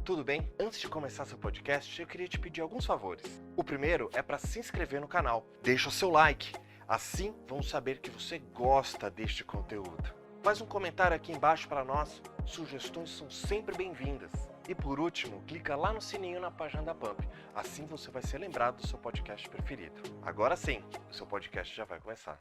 Tudo bem? Antes de começar seu podcast, eu queria te pedir alguns favores. O primeiro é para se inscrever no canal. Deixa o seu like. Assim, vamos saber que você gosta deste conteúdo. Faz um comentário aqui embaixo para nós. Sugestões são sempre bem-vindas. E por último, clica lá no sininho na página da Pump. Assim você vai ser lembrado do seu podcast preferido. Agora sim, o seu podcast já vai começar.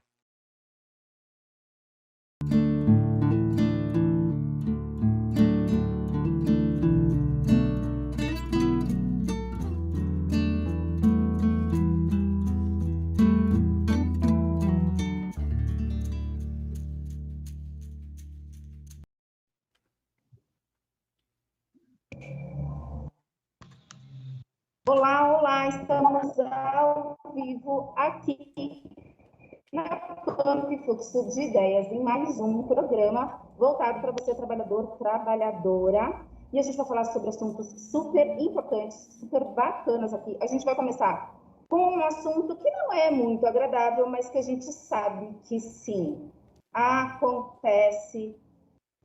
Olá, estamos ao vivo aqui na Pump Fluxo de Ideias em mais um programa voltado para você, trabalhador, trabalhadora. E a gente vai falar sobre assuntos super importantes, super bacanas aqui. A gente vai começar com um assunto que não é muito agradável, mas que a gente sabe que sim, acontece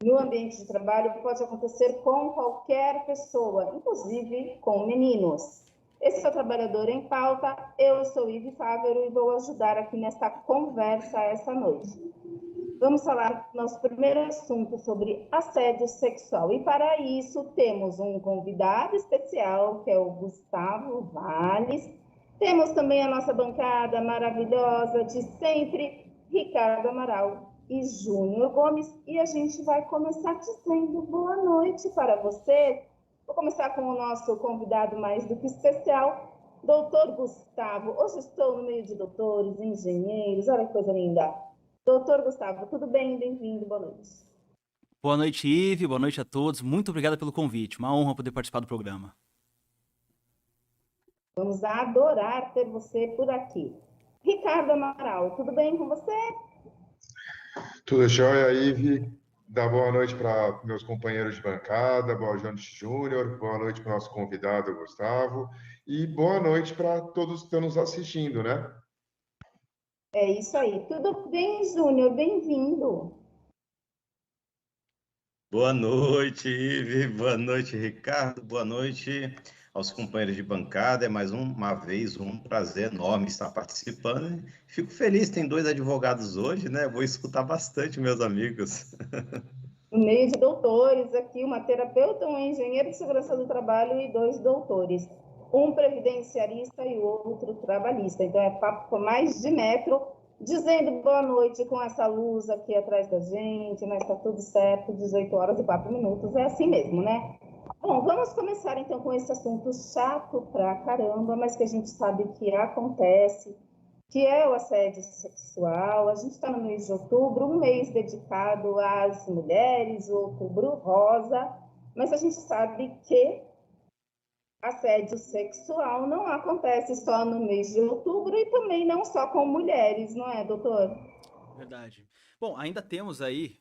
no ambiente de trabalho, pode acontecer com qualquer pessoa, inclusive com meninos. Esse é o Trabalhador em Pauta, eu sou Ive Fávero e vou ajudar aqui nesta conversa essa noite. Vamos falar nosso primeiro assunto sobre assédio sexual e para isso temos um convidado especial que é o Gustavo Valles. Temos também a nossa bancada maravilhosa de sempre, Ricardo Amaral e Júnior Gomes, e a gente vai começar dizendo boa noite para você. Vou começar com o nosso convidado mais do que especial, doutor Gustavo. Hoje estou no meio de doutores, engenheiros, olha que coisa linda. Doutor Gustavo, tudo bem? Bem-vindo, boa noite. Boa noite, Ive, boa noite a todos. Muito obrigado pelo convite, uma honra poder participar do programa. Vamos adorar ter você por aqui. Ricardo Amaral, tudo bem com você? Tudo jóia, Ive. Dá boa noite para meus companheiros de bancada, boa noite, Júnior, boa noite para o nosso convidado, Gustavo, e boa noite para todos que estão nos assistindo, né? É isso aí. Tudo bem, Júnior? Bem-vindo. Boa noite, Ive. Boa noite, Ricardo. Boa noite aos companheiros de bancada. É mais uma vez um prazer enorme estar participando. Fico feliz, tem 2 advogados hoje, né? Vou escutar bastante meus amigos. No meio de doutores aqui, uma terapeuta, um engenheiro de segurança do trabalho e 2 doutores. Um previdenciarista e o outro trabalhista. Então, é papo com mais de metro, dizendo boa noite com essa luz aqui atrás da gente, mas está tudo certo, 18 horas e 4 minutos, é assim mesmo, né? Bom, vamos começar então com esse assunto chato pra caramba, mas que a gente sabe que acontece, que é o assédio sexual. A gente está no mês de outubro, um mês dedicado às mulheres, o Outubro Rosa, mas a gente sabe que assédio sexual não acontece só no mês de outubro e também não só com mulheres, não é, doutor? Verdade. Bom, ainda temos aí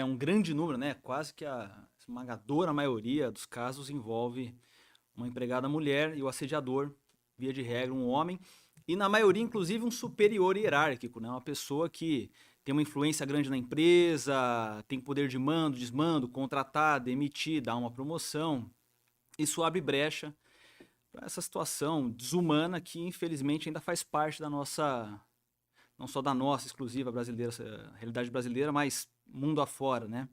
um grande número, né? Quase que a esmagadora maioria dos casos envolve uma empregada mulher e o assediador, via de regra, um homem, e na maioria, inclusive, um superior hierárquico, né? Uma pessoa que tem uma influência grande na empresa, tem poder de mando, desmando, contratar, demitir, dar uma promoção. Isso abre brecha para essa situação desumana que, infelizmente, ainda faz parte da nossa, não só da nossa exclusiva brasileira, realidade brasileira, mas mundo afora, né?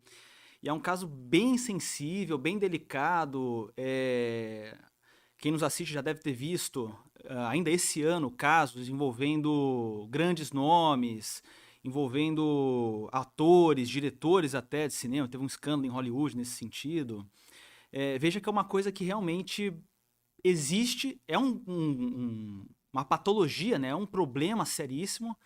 E é um caso bem sensível, bem delicado. Quem nos assiste já deve ter visto, ainda esse ano, casos envolvendo grandes nomes, envolvendo atores, diretores até de cinema. Teve um escândalo em Hollywood nesse sentido. Veja que é uma coisa que realmente existe, é uma patologia, né? É um problema seríssimo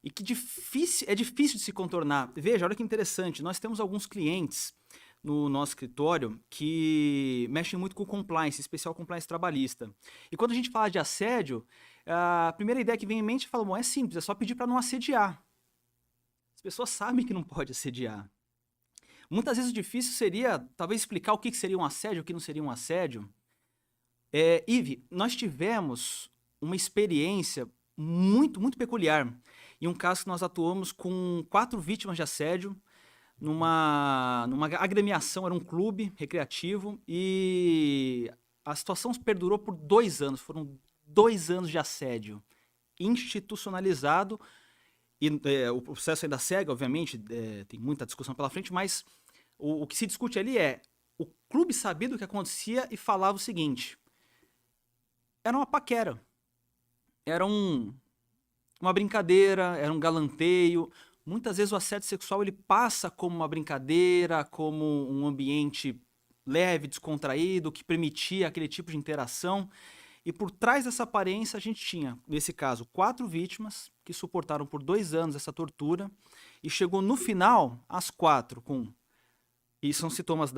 e que é difícil de se contornar. Veja, olha que interessante, nós temos alguns clientes no nosso escritório que mexem muito com compliance, especial compliance trabalhista. E quando a gente fala de assédio, A primeira ideia que vem em mente é falar, bom, é simples, é só pedir para não assediar. As pessoas sabem que não pode assediar. Muitas vezes o difícil seria, talvez, explicar o que seria um assédio, o que não seria um assédio. Ive, nós tivemos uma experiência muito peculiar. Em um caso que nós atuamos com 4 vítimas de assédio, numa agremiação, era um clube recreativo, e a situação perdurou por 2 anos. Foram 2 anos de assédio institucionalizado. E o processo ainda segue, obviamente, tem muita discussão pela frente, mas o que se discute ali é o clube sabia do que acontecia e falava o seguinte: era uma paquera, era uma brincadeira, era um galanteio. Muitas vezes o assédio sexual ele passa como uma brincadeira, como um ambiente leve, descontraído, que permitia aquele tipo de interação. E por trás dessa aparência a gente tinha, nesse caso, 4 vítimas que suportaram por 2 anos essa tortura e chegou no final, as 4, com... E são sintomas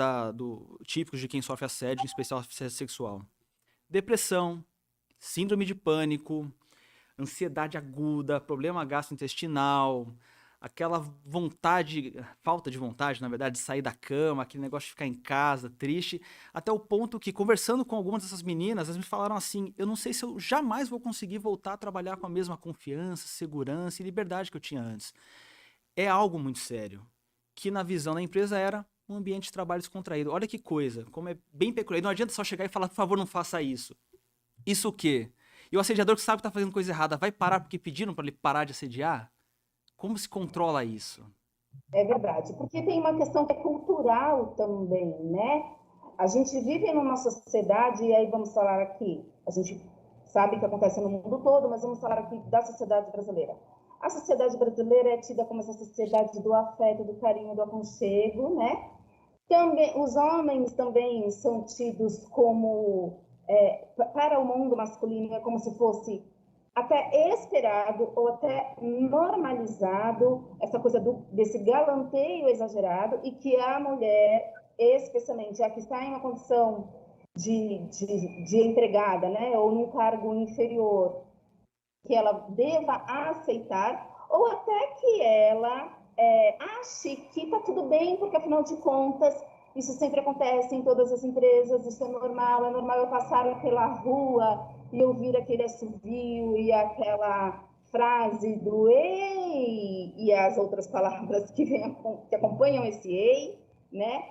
típicos de quem sofre assédio, em especial assédio sexual. Depressão, síndrome de pânico, ansiedade aguda, problema gastrointestinal, aquela falta de vontade, na verdade, de sair da cama, aquele negócio de ficar em casa, triste, até o ponto que, conversando com algumas dessas meninas, elas me falaram assim, eu não sei se eu jamais vou conseguir voltar a trabalhar com a mesma confiança, segurança e liberdade que eu tinha antes. É algo muito sério, que na visão da empresa era um ambiente de trabalho descontraído. Olha que coisa, como é bem peculiar. Não adianta só chegar e falar, por favor, não faça isso. Isso o quê? E o assediador que sabe que está fazendo coisa errada, vai parar porque pediram para ele parar de assediar? Como se controla isso? É verdade, porque tem uma questão que é cultural também, né? A gente vive numa sociedade, e aí vamos falar aqui, a gente sabe que acontece no mundo todo, mas vamos falar aqui da sociedade brasileira. A sociedade brasileira é tida como essa sociedade do afeto, do carinho, do aconchego, né? Também, os homens também são tidos como, para o mundo masculino, é como se fosse até esperado ou até normalizado essa coisa desse galanteio exagerado, e que a mulher, especialmente a que está em uma condição de empregada, né, ou num cargo inferior, que ela deva aceitar, ou até que ela ache que está tudo bem, porque afinal de contas isso sempre acontece em todas as empresas, isso é normal eu passar pela rua e ouvir aquele assovio e aquela frase do ei e as outras palavras que acompanham esse ei, né?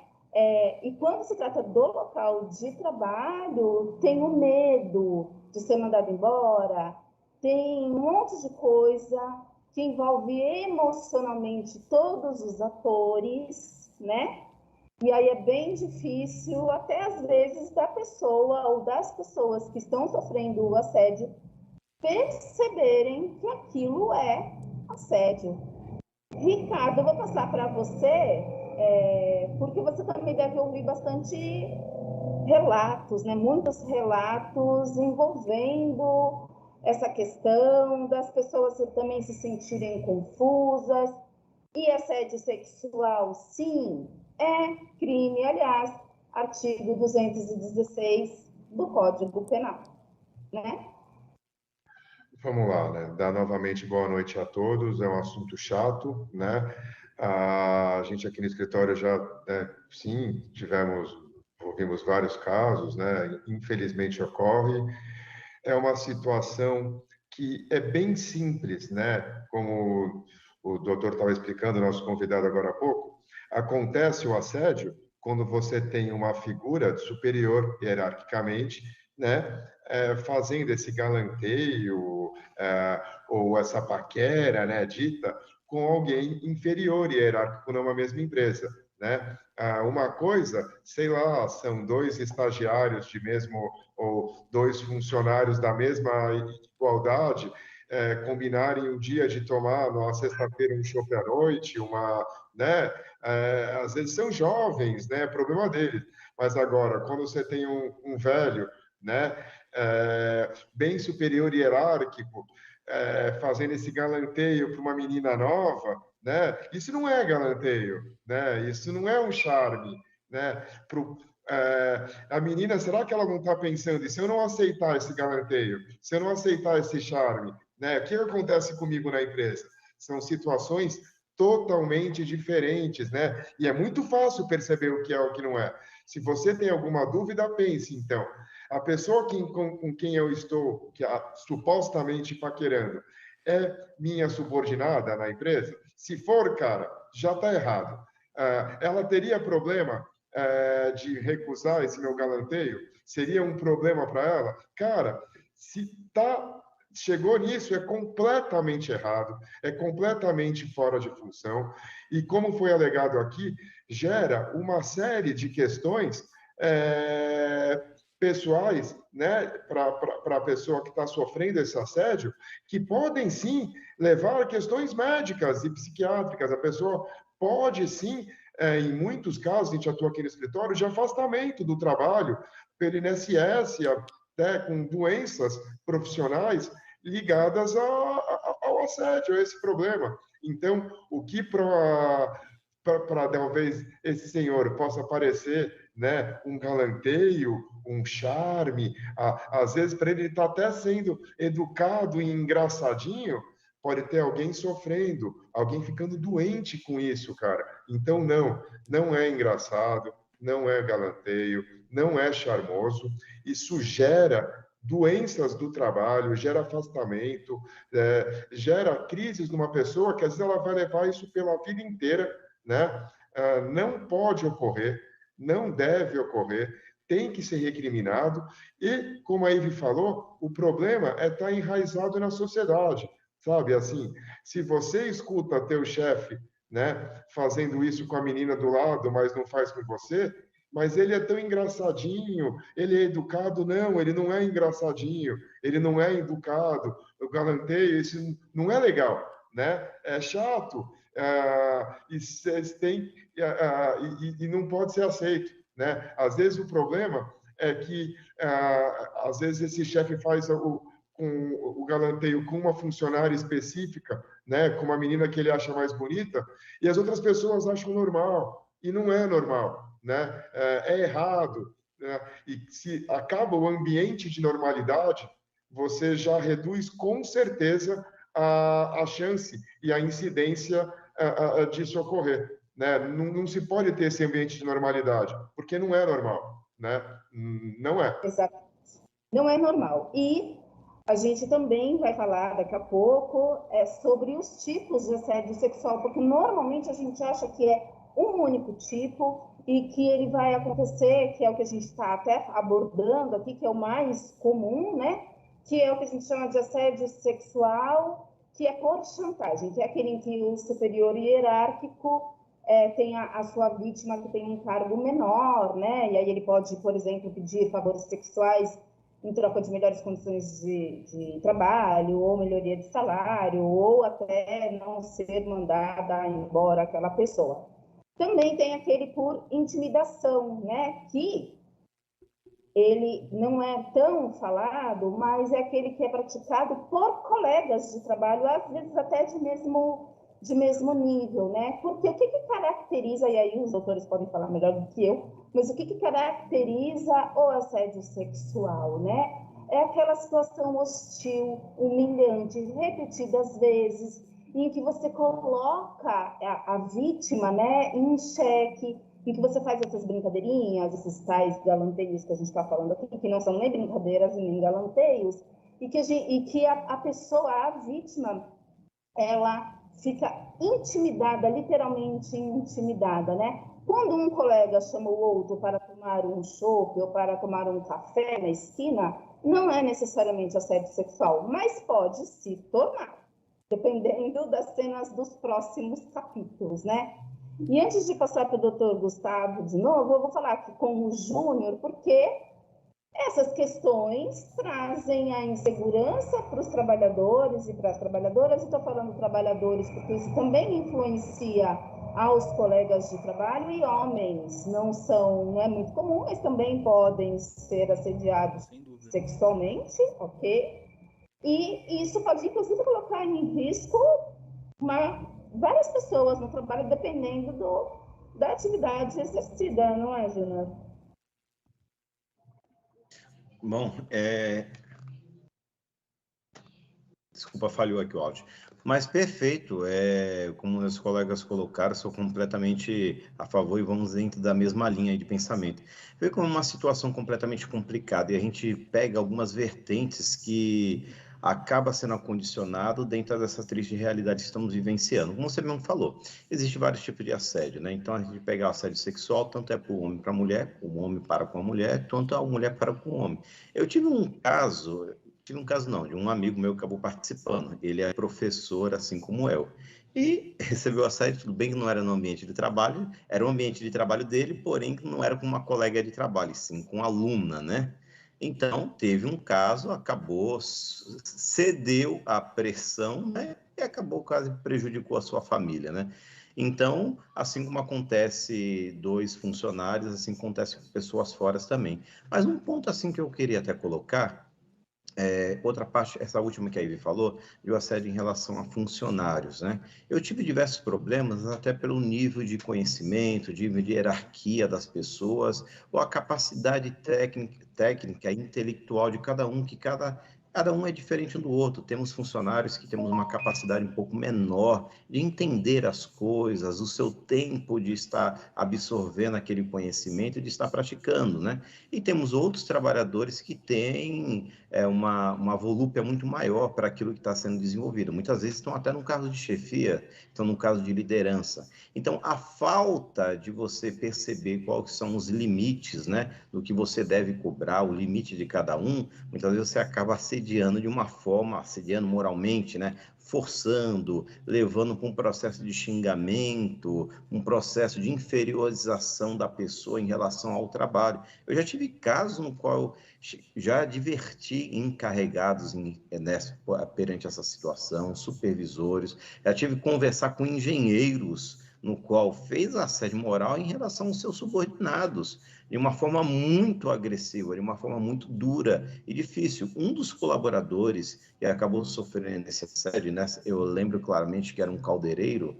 E quando se trata do local de trabalho, tem o medo de ser mandado embora, tem um monte de coisa que envolve emocionalmente todos os atores, né? E aí é bem difícil, até às vezes, da pessoa ou das pessoas que estão sofrendo o assédio perceberem que aquilo é assédio. Ricardo, eu vou passar para você, porque você também deve ouvir bastante relatos, né? Muitos relatos envolvendo essa questão das pessoas também se sentirem confusas. E assédio sexual, sim, é crime, aliás, artigo 216 do Código Penal, né? Vamos lá, né? Dar novamente boa noite a todos. É um assunto chato, né? A gente aqui no escritório já, né, sim, ouvimos vários casos, né? Infelizmente ocorre. É uma situação que é bem simples, né? Como o doutor estava explicando, nosso convidado agora há pouco, acontece o assédio quando você tem uma figura superior hierarquicamente, né? Fazendo esse galanteio ou essa paquera, né, dita, com alguém inferior hierárquico numa mesma empresa, né? Uma coisa, sei lá, são 2 estagiários de mesmo ou 2 funcionários da mesma igualdade combinarem um dia de tomar numa sexta-feira um chopp à noite, né? Às vezes são jovens, né? Problema deles. Mas agora, quando você tem um velho, né? Bem superior hierárquico, fazendo esse galanteio para uma menina nova, né? Isso não é galanteio, né? Isso não é um charme, né? A menina, será que ela não está pensando, e se eu não aceitar esse galanteio, se eu não aceitar esse charme, né? O que acontece comigo na empresa? São situações totalmente diferentes, né? E é muito fácil perceber o que é o que não é. Se você tem alguma dúvida, pense, então. A pessoa com quem eu estou supostamente paquerando é minha subordinada na empresa? Se for, cara, já está errado. Ela teria problema de recusar esse meu galanteio? Seria um problema para ela? Cara, se chegou nisso, é completamente errado, é completamente fora de função, e como foi alegado aqui, gera uma série de questões pessoais, né, para a pessoa que está sofrendo esse assédio, que podem sim levar a questões médicas e psiquiátricas. A pessoa pode sim, em muitos casos, a gente atua aqui no escritório, de afastamento do trabalho pelo INSS, até com doenças profissionais ligadas ao assédio, a esse problema. Então, o que para talvez esse senhor possa parecer, né, um galanteio, um charme, às vezes para ele está até sendo educado e engraçadinho, pode ter alguém sofrendo, alguém ficando doente com isso, cara. Então, não é engraçado, não é galanteio, não é charmoso. Isso gera doenças do trabalho, gera afastamento, gera crises numa pessoa que às vezes ela vai levar isso pela vida inteira, né? Não pode ocorrer, não deve ocorrer, tem que ser recriminado e, como a Ivy falou, o problema é estar enraizado na sociedade, sabe? Assim, se você escuta teu chefe, né, fazendo isso com a menina do lado, mas não faz com você, mas ele é tão engraçadinho, ele é educado. Não, ele não é engraçadinho, ele não é educado, o galanteio, isso não é legal, né? É chato, e não pode ser aceito, né? Às vezes o problema é que, às vezes esse chefe faz o galanteio com uma funcionária específica, né? Com uma menina que ele acha mais bonita, e as outras pessoas acham normal, e não é normal, né? É errado, né? E se acaba o ambiente de normalidade, você já reduz com certeza a chance e a incidência disso ocorrer, né? Não se pode ter esse ambiente de normalidade, porque não é normal, né? Não é. Exatamente. Não é normal. E a gente também vai falar daqui a pouco sobre os tipos de assédio sexual, porque normalmente a gente acha que é um único tipo e que ele vai acontecer, que é o que a gente está até abordando aqui, que é o mais comum, né? Que é o que a gente chama de assédio sexual, que é por chantagem, que é aquele em que o superior hierárquico tem a sua vítima que tem um cargo menor, né? E aí ele pode, por exemplo, pedir favores sexuais em troca de melhores condições de trabalho, ou melhoria de salário, ou até não ser mandada embora aquela pessoa. Também tem aquele por intimidação, né? Que ele não é tão falado, mas é aquele que é praticado por colegas de trabalho, às vezes até de mesmo nível, né? Porque o que caracteriza, e aí os doutores podem falar melhor do que eu, mas o que caracteriza o assédio sexual, né? É aquela situação hostil, humilhante, repetidas vezes, em que você coloca a vítima, né, em xeque, em que você faz essas brincadeirinhas, esses tais galanteios que a gente está falando aqui, que não são nem brincadeiras nem galanteios, e que a pessoa, a vítima, ela fica intimidada, literalmente intimidada, né? Quando um colega chama o outro para tomar um chopp ou para tomar um café na esquina, não é necessariamente assédio sexual, mas pode se tornar, dependendo das cenas dos próximos capítulos, né? E antes de passar para o doutor Gustavo de novo, eu vou falar aqui com o Júnior, porque essas questões trazem a insegurança para os trabalhadores e para as trabalhadoras. Estou falando trabalhadores porque isso também influencia aos colegas de trabalho, e homens não é muito comum, mas também podem ser assediados sexualmente, ok? E isso pode, inclusive, colocar em risco várias pessoas no trabalho, dependendo da atividade exercida, não é, Júnior? Bom, desculpa, falhou aqui o áudio. Mas perfeito, como meus colegas colocaram, sou completamente a favor e vamos dentro da mesma linha de pensamento. Vê como uma situação completamente complicada e a gente pega algumas vertentes que acaba sendo acondicionado dentro dessa triste realidade que estamos vivenciando. Como você mesmo falou, existe vários tipos de assédio, né? Então a gente pega o assédio sexual, tanto é para o homem para a mulher, o homem para com a mulher, tanto a mulher para com o homem. Eu tive um caso não, de um amigo meu que acabou participando. Ele é professor, assim como eu. E recebeu assédio, tudo bem que não era no ambiente de trabalho, era o ambiente de trabalho dele, porém não era com uma colega de trabalho, sim com aluna, né? Então, teve um caso, acabou, cedeu à pressão, né? E acabou quase prejudicou a sua família, né? Então, assim como acontece dois funcionários, assim acontece com pessoas fora também. Mas um ponto assim que eu queria até colocar, outra parte, essa última que a Ivy falou, de o assédio em relação a funcionários, né? Eu tive diversos problemas, até pelo nível de conhecimento, nível de hierarquia das pessoas, ou a capacidade técnica e intelectual de cada um, que cada um é diferente um do outro. Temos funcionários que temos uma capacidade um pouco menor de entender as coisas, o seu tempo de estar absorvendo aquele conhecimento e de estar praticando, né? E temos outros trabalhadores que têm uma volúpia muito maior para aquilo que está sendo desenvolvido. Muitas vezes estão até no cargo de chefia, estão no cargo de liderança. Então, a falta de você perceber quais são os limites, né, do que você deve cobrar, o limite de cada um, muitas vezes você acaba assediando de uma forma, assediando moralmente, né, forçando, levando para um processo de xingamento, um processo de inferiorização da pessoa em relação ao trabalho. Eu já tive casos no qual já adverti encarregados perante essa situação, supervisores, já tive que conversar com engenheiros, no qual fez assédio moral em relação aos seus subordinados, de uma forma muito agressiva, de uma forma muito dura e difícil. Um dos colaboradores que acabou sofrendo esse assédio, né, eu lembro claramente que era um caldeireiro,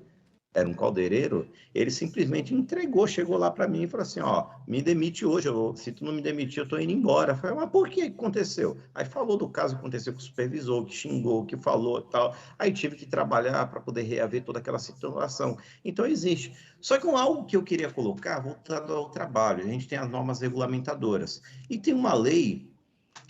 ele simplesmente entregou, chegou lá para mim e falou assim, ó, me demite hoje, se tu não me demitir, eu tô indo embora. Eu falei, mas por que aconteceu? Aí falou do caso que aconteceu com o supervisor, que xingou, que falou e tal. Aí tive que trabalhar para poder reaver toda aquela situação. Então, existe. Só que algo que eu queria colocar, voltado ao trabalho, a gente tem as normas regulamentadoras. E tem uma lei,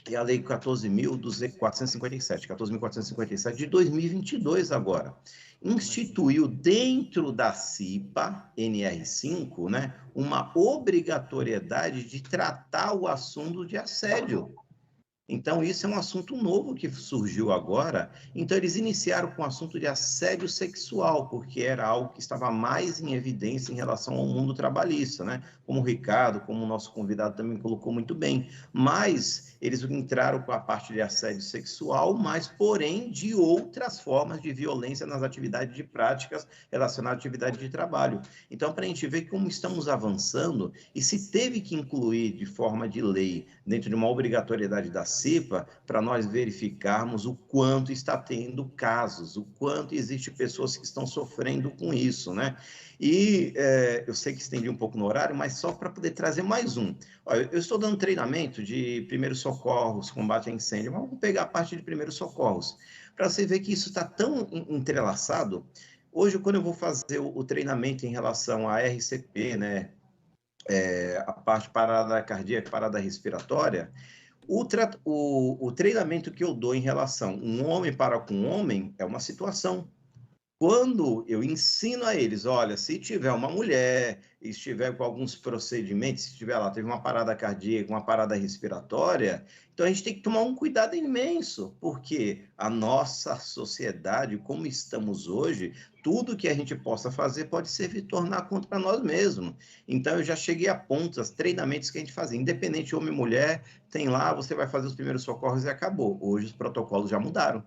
que é a Lei 14.457 de 2022 agora, instituiu dentro da CIPA, NR5, né, uma obrigatoriedade de tratar o assunto de assédio. Então, isso é um assunto novo que surgiu agora. Então, eles iniciaram com o assunto de assédio sexual, porque era algo que estava mais em evidência em relação ao mundo trabalhista, né? Como o Ricardo, como o nosso convidado também colocou muito bem. Mas eles entraram com a parte de assédio sexual, mas, porém, de outras formas de violência nas atividades de práticas relacionadas à atividade de trabalho. Então, para a gente ver como estamos avançando, e se teve que incluir de forma de lei, dentro de uma obrigatoriedade da CIPA, para nós verificarmos o quanto está tendo casos, o quanto existe pessoas que estão sofrendo com isso, né? E eu sei que estendi um pouco no horário, mas só para poder trazer mais um. Olha, eu estou dando treinamento de primeiros socorros, combate a incêndio, mas vamos pegar a parte de primeiros socorros, para você ver que isso está tão entrelaçado. Hoje, quando eu vou fazer o treinamento em relação à RCP, né, a parte parada cardíaca, parada respiratória, o treinamento que eu dou em relação um homem para com um homem é uma situação. Quando eu ensino a eles, olha, se tiver uma mulher, estiver com alguns procedimentos, se tiver lá, teve uma parada cardíaca, uma parada respiratória, então a gente tem que tomar um cuidado imenso, porque a nossa sociedade, como estamos hoje, tudo que a gente possa fazer pode se tornar contra nós mesmos. Então eu já cheguei a pontos, treinamentos que a gente fazia, independente homem ou mulher, tem lá, você vai fazer os primeiros socorros e acabou. Hoje os protocolos já mudaram.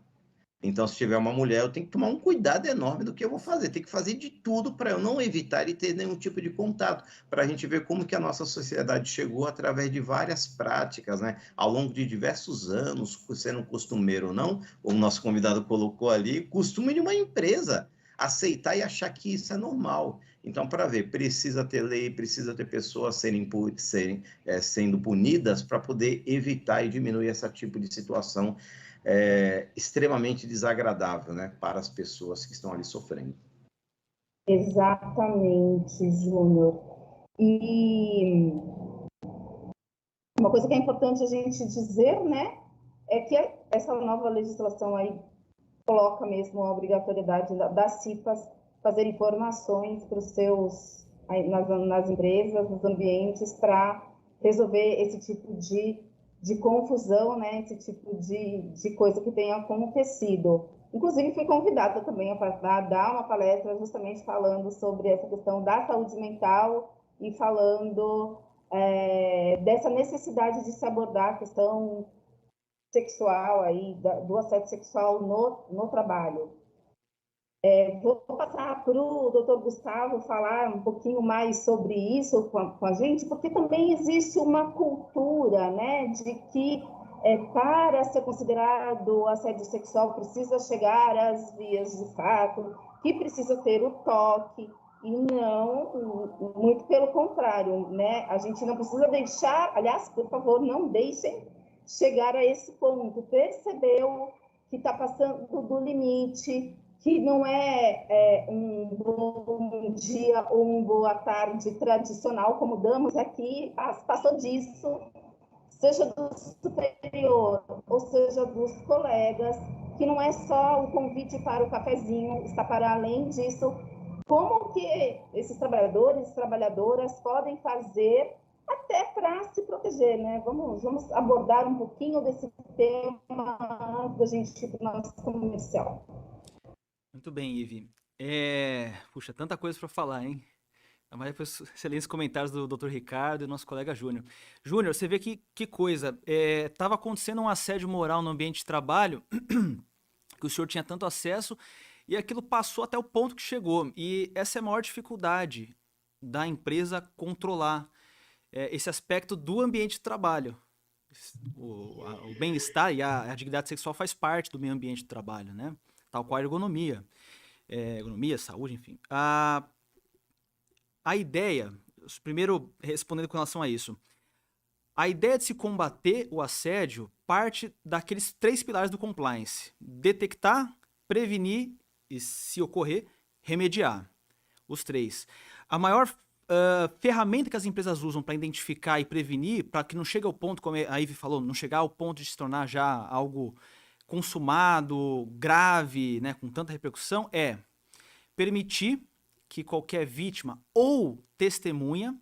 Então, se tiver uma mulher, eu tenho que tomar um cuidado enorme do que eu vou fazer. Tem que fazer de tudo para eu não evitar e ter nenhum tipo de contato, para a gente ver como que a nossa sociedade chegou através de várias práticas, né? Ao longo de diversos anos, sendo costumeiro ou não, como o nosso convidado colocou ali, costume de uma empresa. aceitar e achar que isso é normal. Então, para ver, precisa ter lei, precisa ter pessoas sendo punidas para poder evitar e diminuir esse tipo de situação extremamente desagradável, né, para as pessoas que estão ali sofrendo. Exatamente, Júnior. E uma coisa que é importante a gente dizer, né, é que essa nova legislação aí coloca mesmo a obrigatoriedade das CIPAs fazerem formações para os seus, nas empresas, nos ambientes, para resolver esse tipo de confusão, né, esse tipo de coisa que tenha acontecido. Inclusive, fui convidada também a dar uma palestra justamente falando sobre essa questão da saúde mental e falando dessa necessidade de se abordar a questão sexual aí, do assédio sexual no trabalho. Vou passar para o doutor Gustavo falar um pouquinho mais sobre isso com a gente, porque também existe uma cultura, né, de que para ser considerado assédio sexual precisa chegar às vias de fato, que precisa ter o toque, e não, muito pelo contrário, né? A gente não precisa deixar, aliás, por favor, não deixem chegar a esse ponto. Percebeu que está passando do limite, que não é um bom dia ou uma boa tarde tradicional, como damos aqui, passou disso, seja do superior ou seja dos colegas, que não é só o convite para o cafezinho, está para além disso. Como que esses trabalhadores e trabalhadoras podem fazer até para se proteger, né? Vamos abordar um pouquinho desse tema antes da gente ir para o nosso comercial. Muito bem, Ivi. Puxa, tanta coisa para falar, hein? Mas depois, excelentes comentários do Dr. Ricardo e do nosso colega Júnior. Júnior, você vê que coisa. Estava acontecendo um assédio moral no ambiente de trabalho que o senhor tinha tanto acesso e aquilo passou até o ponto que chegou. E essa é a maior dificuldade da empresa controlar esse aspecto do ambiente de trabalho. O bem-estar e a dignidade sexual faz parte do meio ambiente de trabalho, né? Tal qual a ergonomia. Ergonomia, saúde, enfim. A ideia, primeiro respondendo com relação a isso, a ideia de se combater o assédio parte daqueles 3 pilares do compliance: detectar, prevenir e, se ocorrer, remediar. Os 3. A maior ferramenta que as empresas usam para identificar e prevenir, para que não chegue ao ponto, como a Ivy falou, não chegar ao ponto de se tornar já algo consumado, grave, né, com tanta repercussão, é permitir que qualquer vítima ou testemunha,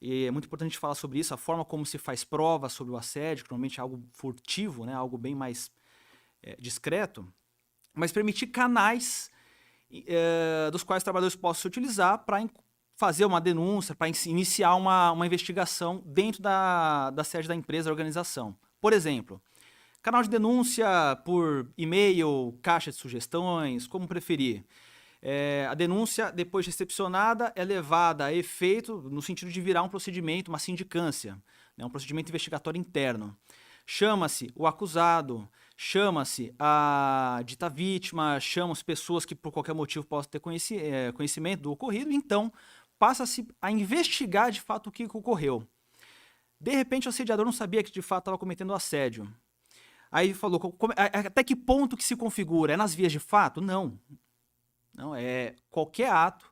e é muito importante falar sobre isso, a forma como se faz prova sobre o assédio, que normalmente é algo furtivo, né, algo bem mais discreto, mas permitir canais dos quais os trabalhadores possam se utilizar para fazer uma denúncia, para iniciar uma investigação dentro da sede da empresa, da organização. Por exemplo, canal de denúncia por e-mail, caixa de sugestões, como preferir. A denúncia, depois de recepcionada, é levada a efeito no sentido de virar um procedimento, uma sindicância, né, um procedimento investigatório interno. Chama-se o acusado, chama-se a dita vítima, chamam-se pessoas que por qualquer motivo possam ter conhecimento do ocorrido, então passa-se a investigar de fato o que ocorreu. De repente o assediador não sabia que de fato estava cometendo assédio. Aí falou, até que ponto que se configura? É nas vias de fato? Não. Não, qualquer ato,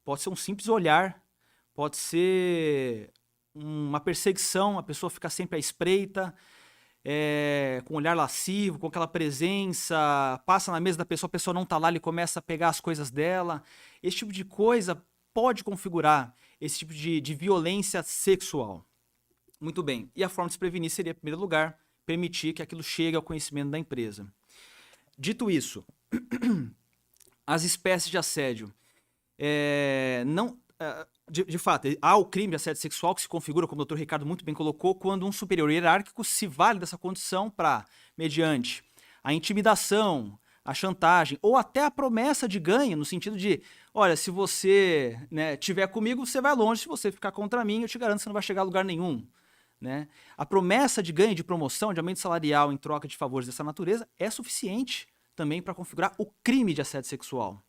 pode ser um simples olhar, pode ser uma perseguição, a pessoa fica sempre à espreita, com um olhar lascivo, com aquela presença, passa na mesa da pessoa, a pessoa não está lá, ele começa a pegar as coisas dela. Esse tipo de coisa pode configurar esse tipo de violência sexual. Muito bem. E a forma de se prevenir seria, em primeiro lugar, permitir que aquilo chegue ao conhecimento da empresa. Dito isso, as espécies de assédio. De fato, há o crime de assédio sexual que se configura, como o Dr. Ricardo muito bem colocou, quando um superior hierárquico se vale dessa condição para, mediante a intimidação, a chantagem ou até a promessa de ganho, no sentido de, olha, se você tiver comigo, você vai longe, se você ficar contra mim, eu te garanto que você não vai chegar a lugar nenhum. Né? A promessa de ganho, de promoção, de aumento salarial em troca de favores dessa natureza é suficiente também para configurar o crime de assédio sexual.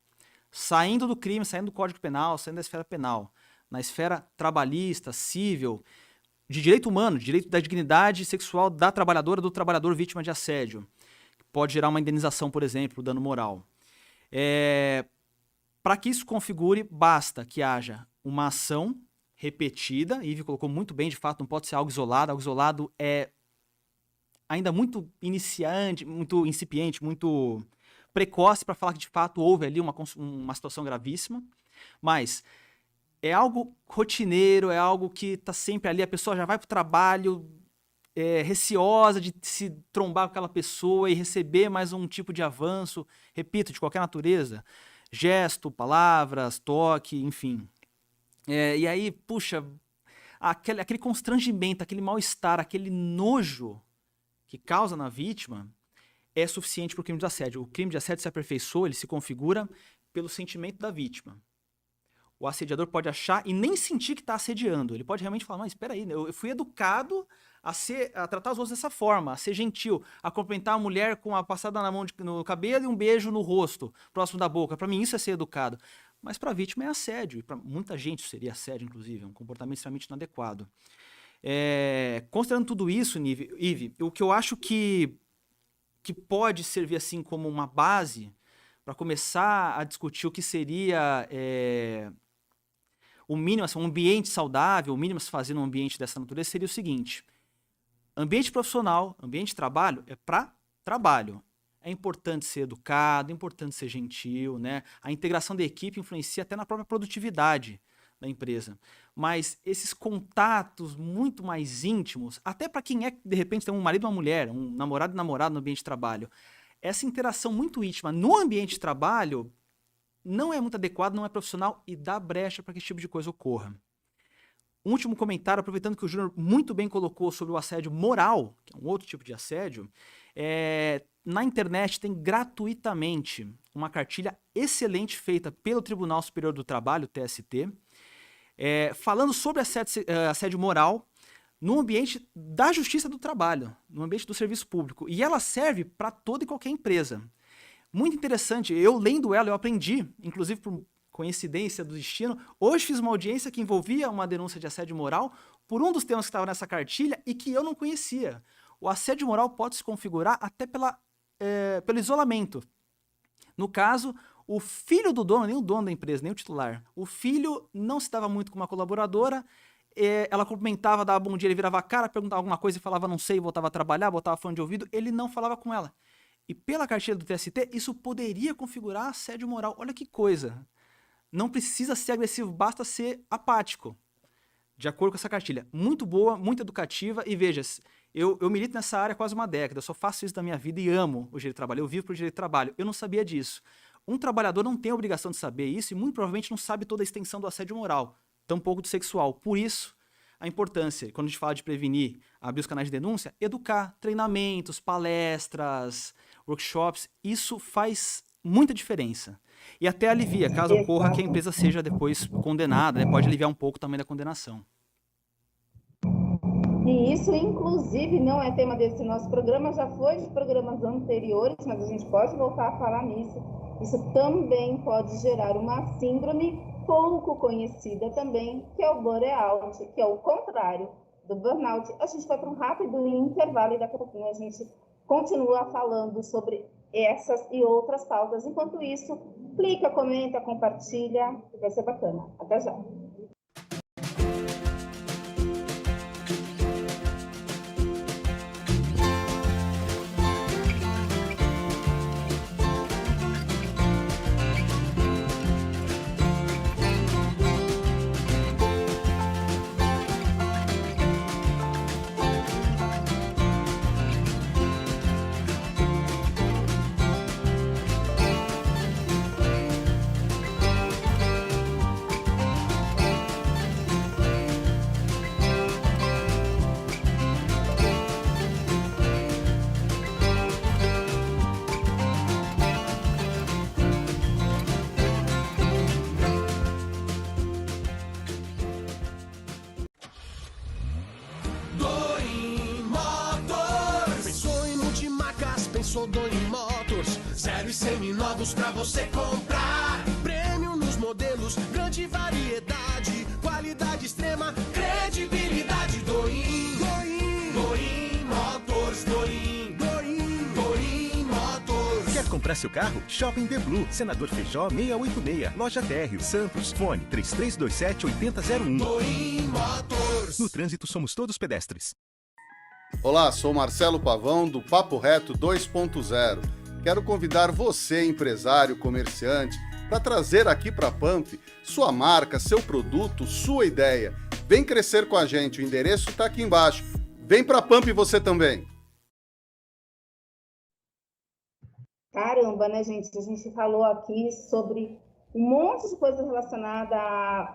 saindo do crime, saindo do Código Penal, saindo da esfera penal, na esfera trabalhista, civil, de direito humano, de direito da dignidade sexual da trabalhadora, do trabalhador vítima de assédio. Pode gerar uma indenização, por exemplo, dano moral. Para que isso configure, basta que haja uma ação repetida, Ive colocou muito bem, de fato, não pode ser algo isolado. Algo isolado é ainda muito iniciante, muito incipiente, muito precoce para falar que, de fato, houve ali uma situação gravíssima. Mas é algo rotineiro, é algo que está sempre ali, a pessoa já vai para o trabalho receosa de se trombar com aquela pessoa e receber mais um tipo de avanço, repito, de qualquer natureza, gesto, palavras, toque, enfim. E aí, puxa, aquele constrangimento, aquele mal-estar, aquele nojo que causa na vítima é suficiente para o crime de assédio. O crime de assédio se aperfeiçoa, ele se configura pelo sentimento da vítima. O assediador pode achar e nem sentir que está assediando. Ele pode realmente falar, mas espera aí, eu fui educado a tratar os outros dessa forma, a ser gentil, a cumprimentar a mulher com a passada na mão no cabelo e um beijo no rosto, próximo da boca. Para mim isso é ser educado. Mas para a vítima é assédio, e para muita gente isso seria assédio, inclusive, é um comportamento extremamente inadequado. Considerando tudo isso, Ive, o que eu acho que pode servir assim como uma base para começar a discutir o que seria o mínimo, assim, um ambiente saudável, o mínimo a se fazer num ambiente dessa natureza seria o seguinte: ambiente profissional, ambiente de trabalho é para trabalho. É importante ser educado, é importante ser gentil, né? A integração da equipe influencia até na própria produtividade da empresa. Mas esses contatos muito mais íntimos, até para quem de repente tem um marido e uma mulher, um namorado e namorada no ambiente de trabalho, essa interação muito íntima no ambiente de trabalho não é muito adequado, não é profissional e dá brecha para que esse tipo de coisa ocorra. Um último comentário, aproveitando que o Júnior muito bem colocou sobre o assédio moral, que é um outro tipo de assédio, na internet tem gratuitamente uma cartilha excelente feita pelo Tribunal Superior do Trabalho, TST, falando sobre assédio moral no ambiente da justiça do trabalho, no ambiente do serviço público. E ela serve para toda e qualquer empresa. Muito interessante, eu lendo ela, eu aprendi, inclusive por coincidência do destino, hoje fiz uma audiência que envolvia uma denúncia de assédio moral por um dos temas que estava nessa cartilha e que eu não conhecia. O assédio moral pode se configurar até pelo isolamento. No caso, o filho do dono, nem o dono da empresa, nem o titular, o filho não se dava muito com uma colaboradora, ela cumprimentava, dava bom dia, ele virava a cara, perguntava alguma coisa e falava não sei, voltava a trabalhar, botava fone de ouvido, ele não falava com ela. E pela cartilha do TST, isso poderia configurar assédio moral. Olha que coisa. Não precisa ser agressivo, basta ser apático. De acordo com essa cartilha. Muito boa, muito educativa. E veja, eu milito nessa área há quase uma década. Eu só faço isso da minha vida e amo o direito de trabalho. Eu vivo pro direito de trabalho. Eu não sabia disso. Um trabalhador não tem a obrigação de saber isso e muito provavelmente não sabe toda a extensão do assédio moral. Tampouco do sexual. Por isso, a importância, quando a gente fala de prevenir, abrir os canais de denúncia, educar, treinamentos, palestras, workshops, isso faz muita diferença. E até alivia, caso ocorra que a empresa seja depois condenada, né? Pode aliviar um pouco também da condenação. E isso, inclusive, não é tema desse nosso programa, já foi de programas anteriores, mas a gente pode voltar a falar nisso. Isso também pode gerar uma síndrome pouco conhecida também, que é o burnout, que é o contrário do burnout. A gente vai para um rápido intervalo e daqui a pouquinho a gente continua falando sobre essas e outras pautas. Enquanto isso, clica, comenta, compartilha, vai ser bacana. Até já. Pensou Doni Motors, zero e seminovos pra você comprar. modelos, grande variedade, qualidade extrema, credibilidade. Doim Motors, Doim Motors. Quer comprar seu carro? Shopping The Blue, Senador Feijó 686, Loja Térreo, Santos, fone 3327-8001. Doim Motors. No trânsito somos todos pedestres. Olá, sou Marcelo Pavão do Papo Reto 2.0. Quero convidar você, empresário, comerciante, para trazer aqui para a Pump sua marca, seu produto, sua ideia. Vem crescer com a gente, o endereço está aqui embaixo. Vem para a Pump você também. Caramba, né, gente? A gente falou aqui sobre um monte de coisa relacionada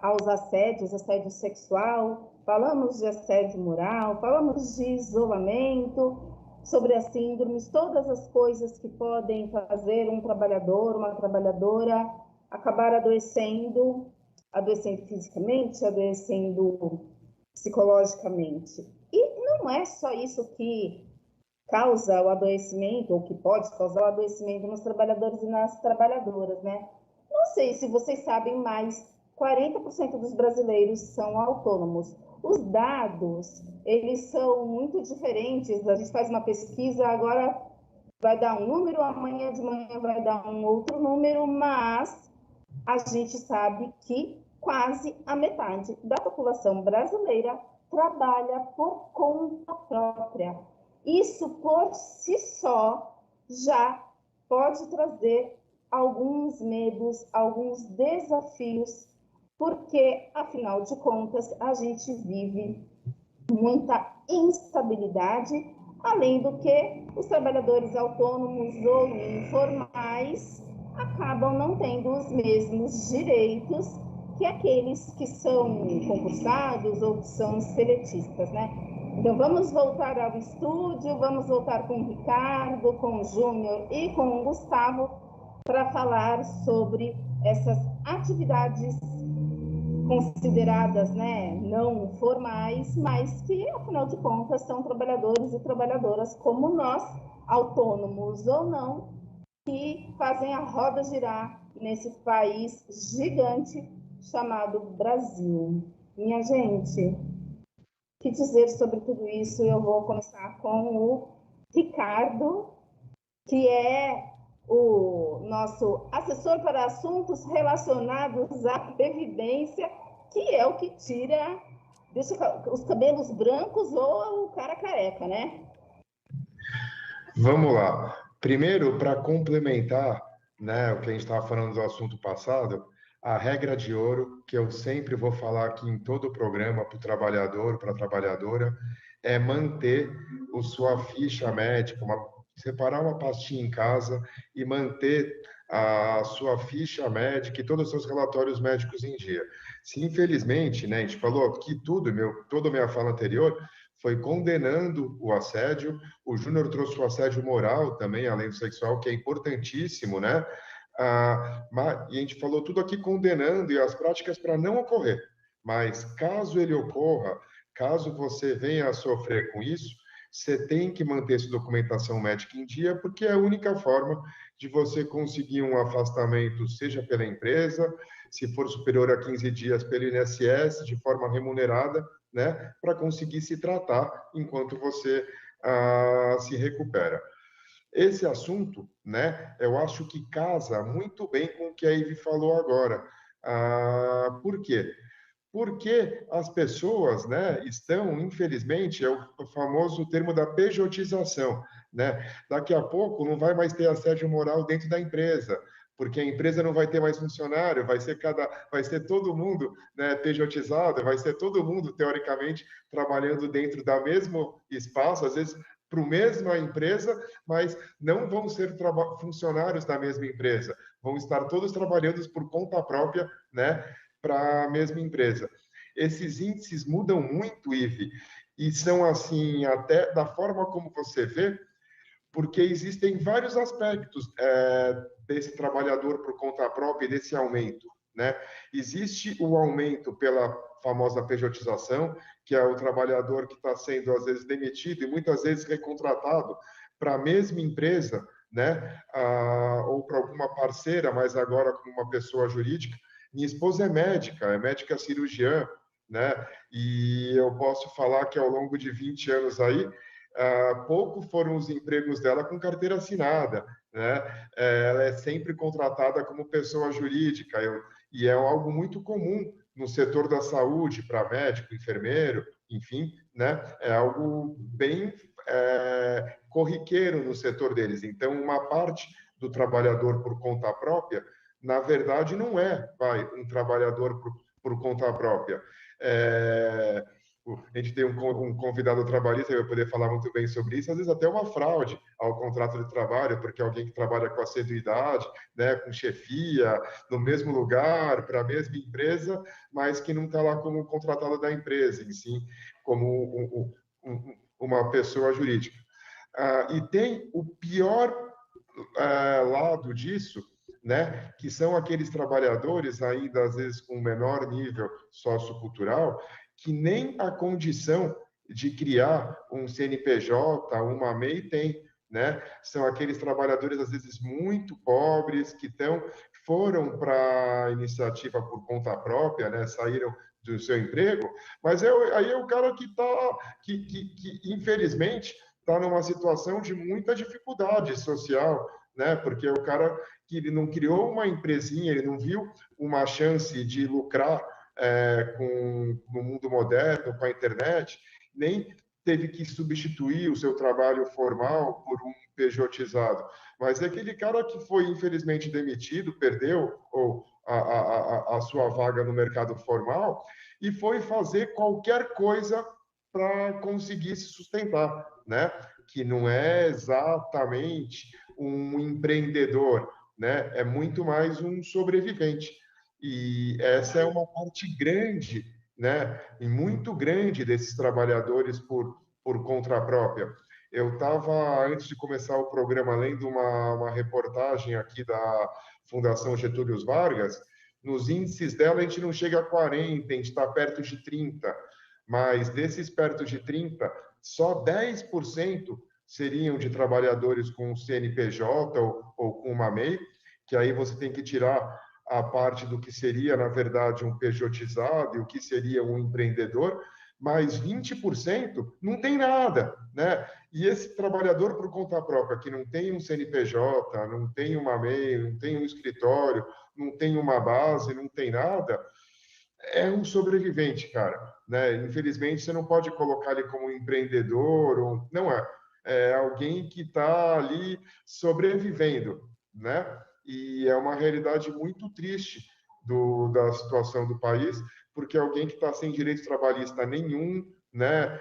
aos assédios, assédio sexual, falamos de assédio moral, falamos de isolamento, sobre as síndromes, todas as coisas que podem fazer um trabalhador, uma trabalhadora acabar adoecendo fisicamente, adoecendo psicologicamente. E não é só isso que causa o adoecimento, ou que pode causar o adoecimento nos trabalhadores e nas trabalhadoras, né? Não sei se vocês sabem, mas 40% dos brasileiros são autônomos. Os dados, eles são muito diferentes. A gente faz uma pesquisa, agora vai dar um número, amanhã de manhã vai dar um outro número, mas a gente sabe que quase a metade da população brasileira trabalha por conta própria. Isso, por si só, já pode trazer alguns medos, alguns desafios, porque, afinal de contas, a gente vive muita instabilidade, além do que os trabalhadores autônomos ou informais acabam não tendo os mesmos direitos que aqueles que são concursados ou que são seletistas, né? Então, vamos voltar ao estúdio, vamos voltar com o Ricardo, com o Júnior e com o Gustavo para falar sobre essas atividades consideradas, né, não formais, mas que, afinal de contas, são trabalhadores e trabalhadoras como nós, autônomos ou não, que fazem a roda girar nesse país gigante chamado Brasil. Minha gente, o que dizer sobre tudo isso? Eu vou começar com o Ricardo, que é o nosso assessor para assuntos relacionados à previdência, que é o que deixa os cabelos brancos ou o cara careca, né? Vamos lá. Primeiro, para complementar, né, o que a gente estava falando do assunto passado, a regra de ouro, que eu sempre vou falar aqui em todo o programa para o trabalhador, para a trabalhadora, é manter sua ficha médica, separar uma pastinha em casa e manter a sua ficha médica e todos os seus relatórios médicos em dia. Se, infelizmente, né, a gente falou aqui toda a minha fala anterior foi condenando o assédio, o Júnior trouxe o assédio moral também, além do sexual, que é importantíssimo, né? E a gente falou tudo aqui condenando e as práticas para não ocorrer. Mas caso ele ocorra, caso você venha a sofrer com isso, você tem que manter sua documentação médica em dia, porque é a única forma de você conseguir um afastamento, seja pela empresa, se for superior a 15 dias pelo INSS, de forma remunerada, né, para conseguir se tratar enquanto você se recupera. Esse assunto, né, eu acho que casa muito bem com o que a Ivy falou agora. Por quê? Porque as pessoas, né, estão, infelizmente, é o famoso termo da pejotização, né? Daqui a pouco não vai mais ter assédio moral dentro da empresa, porque a empresa não vai ter mais funcionário, vai ser todo mundo, né, pejotizado, vai ser todo mundo, teoricamente, trabalhando dentro do mesmo espaço, às vezes para a mesma empresa, mas não vão ser funcionários da mesma empresa, vão estar todos trabalhando por conta própria, né, para a mesma empresa. Esses índices mudam muito, Ive, e são assim, até da forma como você vê, porque existem vários aspectos desse trabalhador por conta própria e desse aumento, né? Existe o aumento pela famosa pejotização, que é o trabalhador que está sendo, às vezes, demitido e muitas vezes recontratado para a mesma empresa, né? Ou para alguma parceira, mas agora como uma pessoa jurídica, Minha esposa é médica cirurgiã, né? E eu posso falar que ao longo de 20 anos aí, pouco foram os empregos dela com carteira assinada, né? Ela é sempre contratada como pessoa jurídica, e é algo muito comum no setor da saúde, para médico, enfermeiro, enfim, né? É algo bem corriqueiro no setor deles. Então, uma parte do trabalhador por conta própria, na verdade, não é, um trabalhador por conta própria. A gente tem um convidado trabalhista que vai poder falar muito bem sobre isso, às vezes até uma fraude ao contrato de trabalho, porque alguém que trabalha com assiduidade, né, com chefia, no mesmo lugar, para a mesma empresa, mas que não está lá como contratado da empresa, em si, como uma pessoa jurídica. E tem o pior lado disso, né, que são aqueles trabalhadores, ainda às vezes com menor nível sociocultural, que nem a condição de criar um CNPJ, uma MEI tem, né? São aqueles trabalhadores, às vezes, muito pobres, que foram para a iniciativa por conta própria, né? Saíram do seu emprego, mas aí é o cara que infelizmente, está numa situação de muita dificuldade social, né? Porque é o cara que ele não criou uma empresinha, ele não viu uma chance de lucrar no mundo moderno, com a internet, nem teve que substituir o seu trabalho formal por um pejotizado. Mas é aquele cara que foi, infelizmente, demitido, perdeu a sua vaga no mercado formal e foi fazer qualquer coisa para conseguir se sustentar, né? Que não é exatamente um empreendedor, né? É muito mais um sobrevivente. E essa é uma parte grande, né? E muito grande desses trabalhadores por conta própria. Eu estava, antes de começar o programa, lendo uma reportagem aqui da Fundação Getúlio Vargas. Nos índices dela, a gente não chega a 40, a gente está perto de 30. Mas desses perto de 30, só 10% seriam de trabalhadores com CNPJ ou com uma MEI, que aí você tem que tirar a parte do que seria, na verdade, um pejotizado e o que seria um empreendedor, mas 20% não tem nada, né? E esse trabalhador por conta própria, que não tem um CNPJ, não tem uma MEI, não tem um escritório, não tem uma base, não tem nada, é um sobrevivente, cara, né? Infelizmente, você não pode colocar ele como empreendedor, não é. É alguém que está ali sobrevivendo, né? E é uma realidade muito triste da situação do país, porque é alguém que está sem direito trabalhista nenhum, né?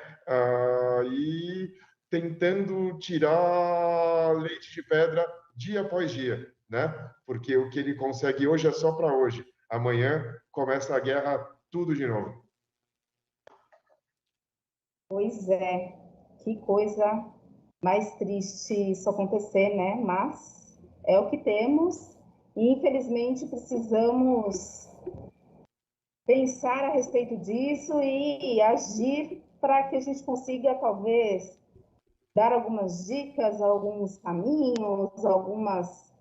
E tentando tirar leite de pedra dia após dia, né? Porque o que ele consegue hoje é só para hoje. Amanhã começa a guerra, tudo de novo. Pois é, que coisa mais triste isso acontecer, né? Mas é o que temos e, infelizmente, precisamos pensar a respeito disso e agir para que a gente consiga, talvez, dar algumas dicas, alguns caminhos, algumas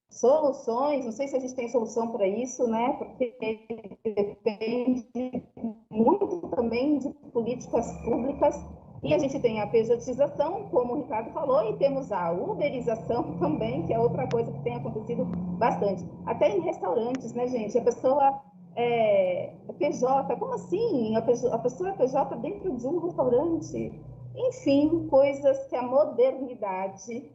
soluções. Não sei se a gente tem solução para isso, né? Porque depende muito também de políticas públicas. E a gente tem a pejotização, como o Ricardo falou, e temos a uberização também, que é outra coisa que tem acontecido bastante. Até em restaurantes, né, gente? A pessoa é PJ, como assim? A pessoa é PJ dentro de um restaurante? Enfim, coisas que a modernidade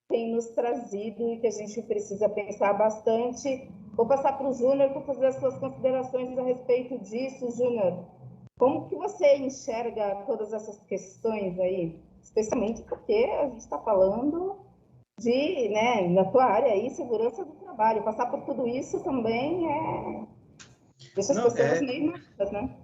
tem nos trazido e que a gente precisa pensar bastante. Vou passar para o Júnior para fazer as suas considerações a respeito disso. Júnior, como que você enxerga todas essas questões aí? Especialmente porque a gente está falando de, né, na tua área aí, segurança do trabalho. Passar por tudo isso também deixa as pessoas meio malucas, né?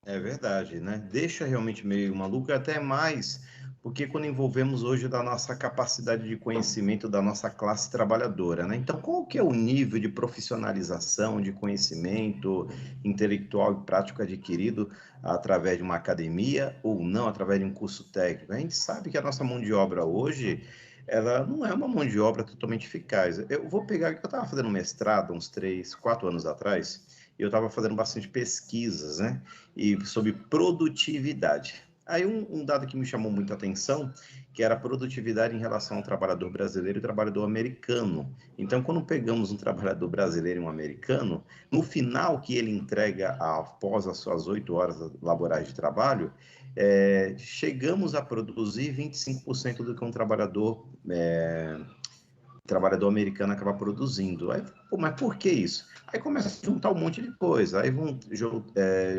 É verdade, né? Deixa realmente meio maluco, até mais, porque quando envolvemos hoje da nossa capacidade de conhecimento da nossa classe trabalhadora, né? Então, qual que é o nível de profissionalização, de conhecimento intelectual e prático adquirido através de uma academia ou não, através de um curso técnico? A gente sabe que a nossa mão de obra hoje, ela não é uma mão de obra totalmente eficaz. Eu vou pegar, eu estava fazendo mestrado uns 3, 4 anos atrás, eu estava fazendo bastante pesquisas, né? E sobre produtividade. Aí um dado que me chamou muita atenção, que era a produtividade em relação ao trabalhador brasileiro e o trabalhador americano. Então, quando pegamos um trabalhador brasileiro e um americano, no final que ele entrega após as suas 8 horas laborais de trabalho, chegamos a produzir 25% do que um trabalhador americano acaba produzindo. Aí, pô, mas por que isso? Aí começa a juntar um monte de coisa. Aí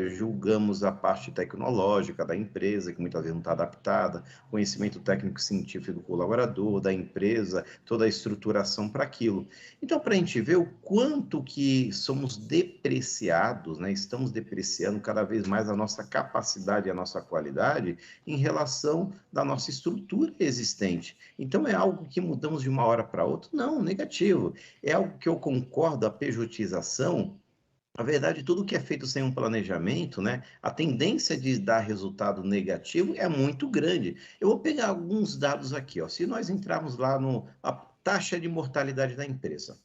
julgamos a parte tecnológica da empresa, que muitas vezes não está adaptada, conhecimento técnico e científico do colaborador, da empresa, toda a estruturação para aquilo. Então, para a gente ver o quanto que somos depreciados, né? Estamos depreciando cada vez mais a nossa capacidade e a nossa qualidade em relação da nossa estrutura existente. Então, é algo que mudamos de uma hora para outra? Não, negativo. É algo que eu concordo, a pejotização. Na verdade, tudo que é feito sem um planejamento, né, a tendência de dar resultado negativo é muito grande. Eu vou pegar alguns dados aqui. Ó. Se nós entrarmos lá a taxa de mortalidade da empresa.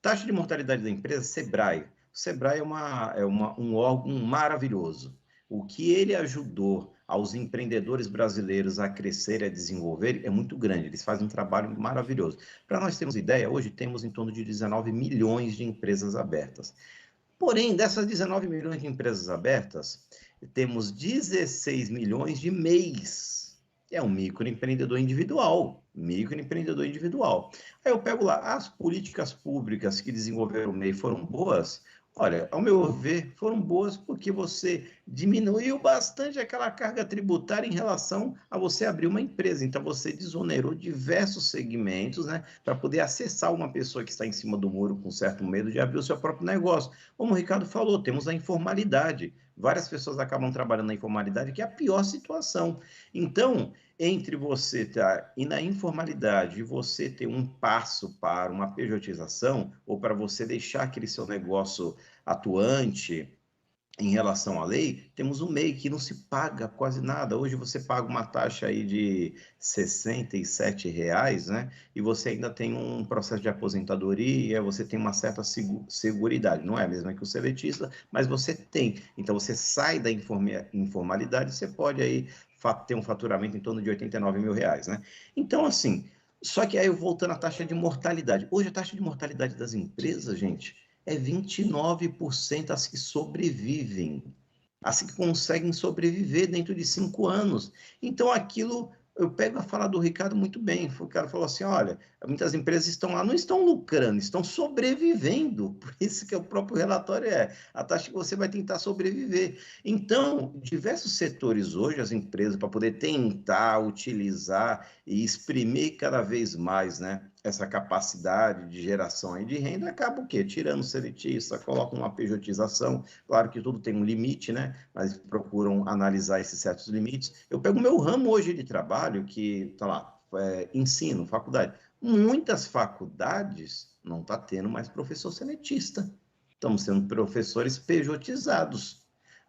Taxa de mortalidade da empresa, Sebrae. O Sebrae é um órgão maravilhoso. O que ele ajudou aos empreendedores brasileiros a crescer e a desenvolver é muito grande. Eles fazem um trabalho maravilhoso. Para nós termos ideia, hoje temos em torno de 19 milhões de empresas abertas. Porém, dessas 19 milhões de empresas abertas, temos 16 milhões de MEIs. É um microempreendedor individual. Microempreendedor individual. Aí eu pego lá, as políticas públicas que desenvolveram o MEI foram boas? Olha, ao meu ver, foram boas porque você diminuiu bastante aquela carga tributária em relação a você abrir uma empresa. Então, você desonerou diversos segmentos, né, para poder acessar uma pessoa que está em cima do muro com certo medo de abrir o seu próprio negócio. Como o Ricardo falou, temos a informalidade. Várias pessoas acabam trabalhando na informalidade, que é a pior situação. Então, entre você estar na informalidade e você ter um passo para uma pejotização, ou para você deixar aquele seu negócio atuante em relação à lei, temos um MEI que não se paga quase nada. Hoje você paga uma taxa aí de R$ 67, né? E você ainda tem um processo de aposentadoria, você tem uma certa seguridade. Não é a mesma que o seletista, mas você tem. Então você sai da informalidade, você pode aí ter um faturamento em torno de R$ 89 mil, né? Então, assim, só que aí voltando à taxa de mortalidade. Hoje a taxa de mortalidade das empresas, gente, é 29% as que sobrevivem, as que conseguem sobreviver dentro de 5 anos. Então, aquilo, eu pego a fala do Ricardo muito bem. O cara falou assim, olha, muitas empresas estão lá, não estão lucrando, estão sobrevivendo. Por isso que o próprio relatório a taxa que você vai tentar sobreviver. Então, diversos setores hoje, as empresas, para poder tentar utilizar e exprimir cada vez mais, né, essa capacidade de geração aí de renda, acaba o quê? Tirando o seletista, colocam uma pejotização, claro que tudo tem um limite, né? Mas procuram analisar esses certos limites. Eu pego o meu ramo hoje de trabalho, que está lá, ensino, faculdade. Muitas faculdades não está tendo mais professor seletista. Estamos sendo professores pejotizados.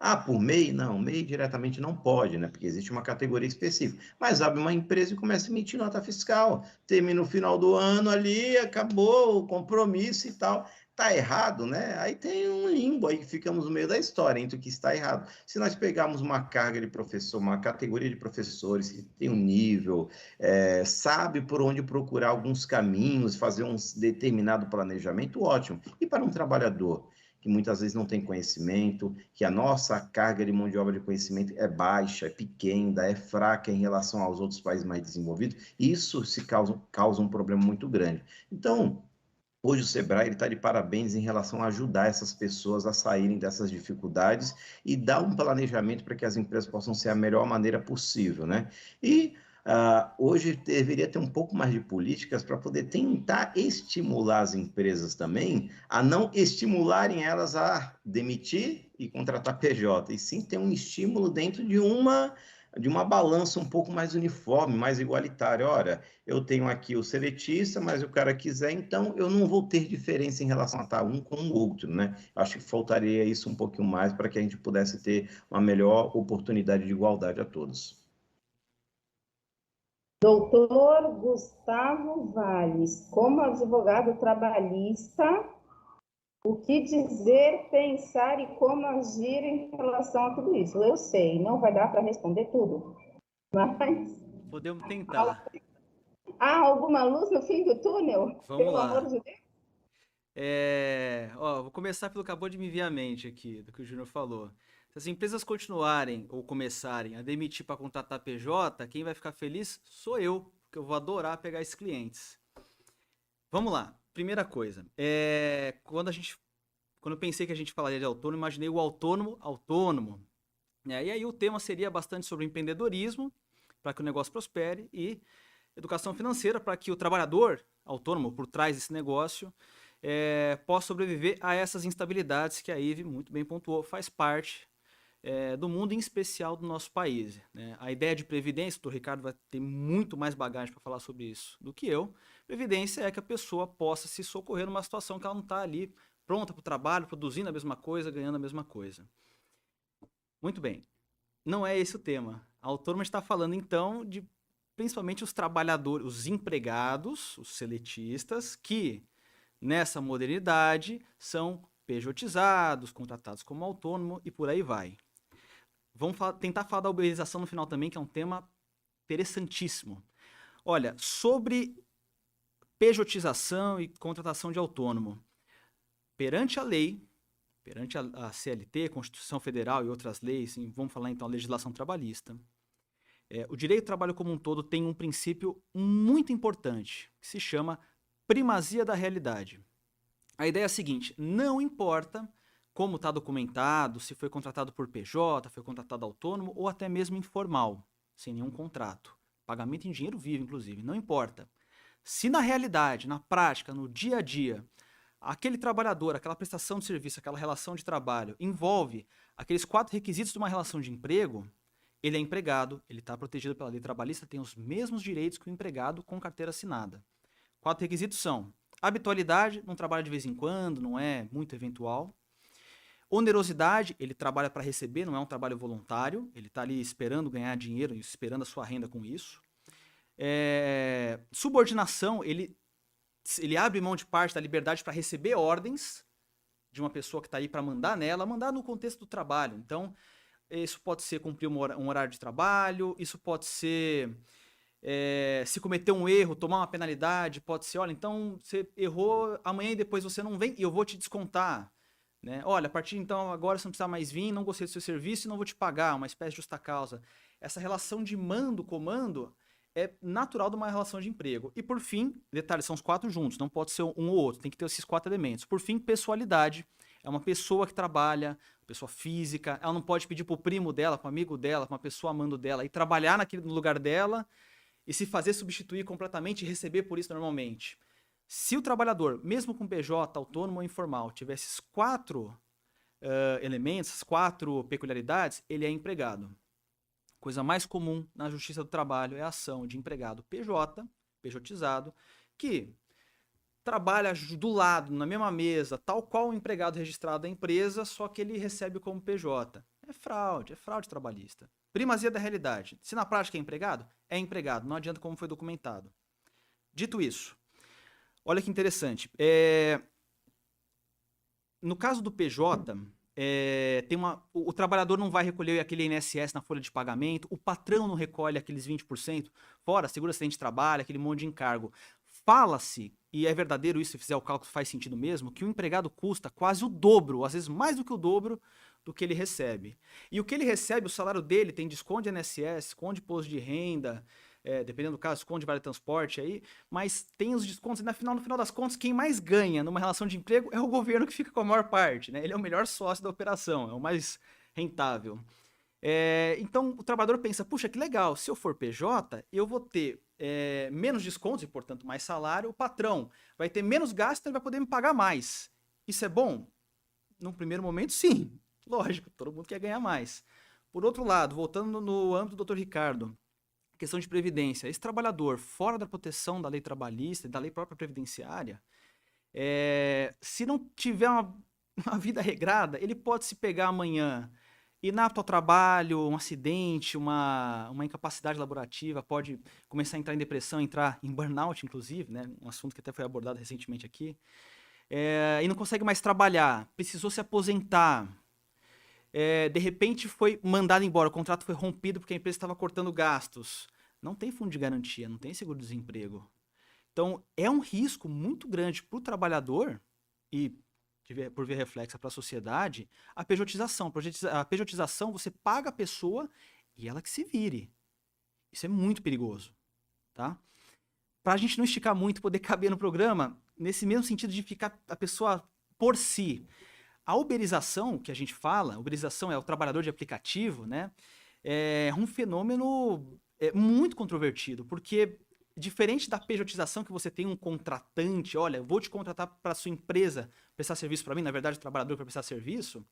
Ah, por MEI? Não, MEI diretamente não pode, né? Porque existe uma categoria específica. Mas abre uma empresa e começa a emitir nota fiscal. Termina o final do ano ali, acabou o compromisso e tal. Está errado, né? Aí tem um limbo aí que ficamos no meio da história entre o que está errado. Se nós pegarmos uma carga de professor, uma categoria de professores que tem um nível, sabe por onde procurar alguns caminhos, fazer um determinado planejamento, ótimo. E para um trabalhador que muitas vezes não tem conhecimento, que a nossa carga de mão de obra de conhecimento é baixa, é pequena, é fraca em relação aos outros países mais desenvolvidos, isso se causa um problema muito grande. Então, hoje o Sebrae está de parabéns em relação a ajudar essas pessoas a saírem dessas dificuldades e dar um planejamento para que as empresas possam ser a melhor maneira possível, né? E hoje deveria ter um pouco mais de políticas para poder tentar estimular as empresas também a não estimularem elas a demitir e contratar PJ, e sim ter um estímulo dentro de uma balança um pouco mais uniforme, mais igualitária. Olha, eu tenho aqui o seletista, mas o cara quiser, então eu não vou ter diferença em relação a estar um com o outro, né? Acho que faltaria isso um pouquinho mais para que a gente pudesse ter uma melhor oportunidade de igualdade a todos. Doutor Gustavo Valles, como advogado trabalhista, O que dizer, pensar e como agir em relação a tudo isso? Eu sei, não vai dar para responder tudo, mas Podemos tentar. há alguma luz no fim do túnel? Vamos Pelo amor lá. de Deus. Vou começar pelo que acabou de me vir à mente aqui, do que o Júnior falou. Se as empresas continuarem ou começarem a demitir para contratar PJ, quem vai ficar feliz sou eu, porque eu vou adorar pegar esses clientes. Vamos lá. Primeira coisa, quando eu pensei que a gente falaria de autônomo, imaginei o autônomo. E aí o tema seria bastante sobre empreendedorismo, para que o negócio prospere, e educação financeira, para que o trabalhador autônomo por trás desse negócio possa sobreviver a essas instabilidades que a Ive muito bem pontuou, faz parte do mundo, em especial do nosso país. Né? A ideia de previdência, o Ricardo vai ter muito mais bagagem para falar sobre isso do que eu. Previdência é que a pessoa possa se socorrer numa situação que ela não está ali pronta para o trabalho, produzindo a mesma coisa, ganhando a mesma coisa. Muito bem. Não é esse o tema. A autônoma está falando, então, de principalmente os trabalhadores, os empregados, os seletistas, que nessa modernidade são pejotizados, contratados como autônomo e por aí vai. Vamos tentar falar da uberização no final também, que é um tema interessantíssimo. Olha, sobre pejotização e contratação de autônomo. Perante a lei, perante a CLT, Constituição Federal e outras leis, vamos falar então a legislação trabalhista, o direito do trabalho como um todo tem um princípio muito importante, que se chama primazia da realidade. A ideia é a seguinte: não importa como está documentado, se foi contratado por PJ, foi contratado autônomo ou até mesmo informal, sem nenhum contrato. Pagamento em dinheiro vivo, inclusive, não importa. Se na realidade, na prática, no dia a dia, aquele trabalhador, aquela prestação de serviço, aquela relação de trabalho envolve aqueles 4 requisitos de uma relação de emprego, ele é empregado, ele está protegido pela lei trabalhista, tem os mesmos direitos que o empregado com carteira assinada. 4 requisitos são: habitualidade, não trabalha de vez em quando, não é muito eventual. Onerosidade, ele trabalha para receber, não é um trabalho voluntário, ele está ali esperando ganhar dinheiro, esperando a sua renda com isso. Subordinação, ele abre mão de parte da liberdade para receber ordens de uma pessoa que está aí para mandar nela, mandar no contexto do trabalho. Então, isso pode ser cumprir um horário de trabalho, isso pode ser se cometer um erro, tomar uma penalidade, pode ser, olha, então você errou, amanhã e depois você não vem e eu vou te descontar. Né? Olha, a partir de então agora você não precisa mais vir, não gostei do seu serviço e não vou te pagar, uma espécie de justa causa. Essa relação de mando-comando é natural de uma relação de emprego. E por fim, detalhe, são os 4 juntos, não pode ser um ou outro, tem que ter esses 4 elementos. Por fim, pessoalidade, é uma pessoa que trabalha, pessoa física, ela não pode pedir para o primo dela, para o amigo dela, para uma pessoa amando dela, e trabalhar no lugar dela e se fazer substituir completamente e receber por isso normalmente. Se o trabalhador, mesmo com PJ, autônomo ou informal, tiver esses 4 elementos, essas 4 peculiaridades, ele é empregado. Coisa mais comum na Justiça do Trabalho é a ação de empregado PJ, PJizado, que trabalha do lado, na mesma mesa, tal qual o empregado registrado da empresa, só que ele recebe como PJ. É fraude trabalhista. Primazia da realidade. Se na prática é empregado, não adianta como foi documentado. Dito isso, olha que interessante. No caso do PJ, o trabalhador não vai recolher aquele INSS na folha de pagamento, o patrão não recolhe aqueles 20%, fora seguro-acidente de trabalho, aquele monte de encargo. Fala-se, e é verdadeiro isso, se fizer o cálculo faz sentido mesmo, que o empregado custa quase o dobro, às vezes mais do que o dobro, do que ele recebe. E o que ele recebe, o salário dele tem desconto de INSS, desconto de imposto de renda, dependendo do caso, desconto de vale transporte aí, mas tem os descontos e no final das contas, quem mais ganha numa relação de emprego é o governo, que fica com a maior parte, né? Ele é o melhor sócio da operação, é o mais rentável. Então o trabalhador pensa, puxa, que legal, se eu for PJ, eu vou ter menos descontos e, portanto, mais salário, o patrão vai ter menos gasto, então ele vai poder me pagar mais. Isso é bom? Num primeiro momento, sim. Lógico, todo mundo quer ganhar mais. Por outro lado, voltando no âmbito do Dr. Ricardo, questão de previdência. Esse trabalhador, fora da proteção da lei trabalhista e da lei própria previdenciária, se não tiver uma vida regrada, ele pode se pegar amanhã inapto ao trabalho, um acidente, uma incapacidade laborativa, pode começar a entrar em depressão, entrar em burnout, inclusive, né? Um assunto que até foi abordado recentemente aqui. e não consegue mais trabalhar, precisou se aposentar, de repente foi mandado embora, o contrato foi rompido porque a empresa estava cortando gastos. Não tem fundo de garantia, não tem seguro-desemprego. Então, é um risco muito grande para o trabalhador e, por via reflexa, para a sociedade, a pejotização. A pejotização, você paga a pessoa e ela que se vire. Isso é muito perigoso, tá? Para a gente não esticar muito, poder caber no programa, nesse mesmo sentido de ficar a pessoa por si. A uberização, que a gente fala, uberização é o trabalhador de aplicativo, né? É um fenômeno muito controvertido, porque diferente da pejotização, que você tem um contratante, olha, eu vou te contratar para sua empresa prestar serviço para mim, na verdade o trabalhador para prestar serviço,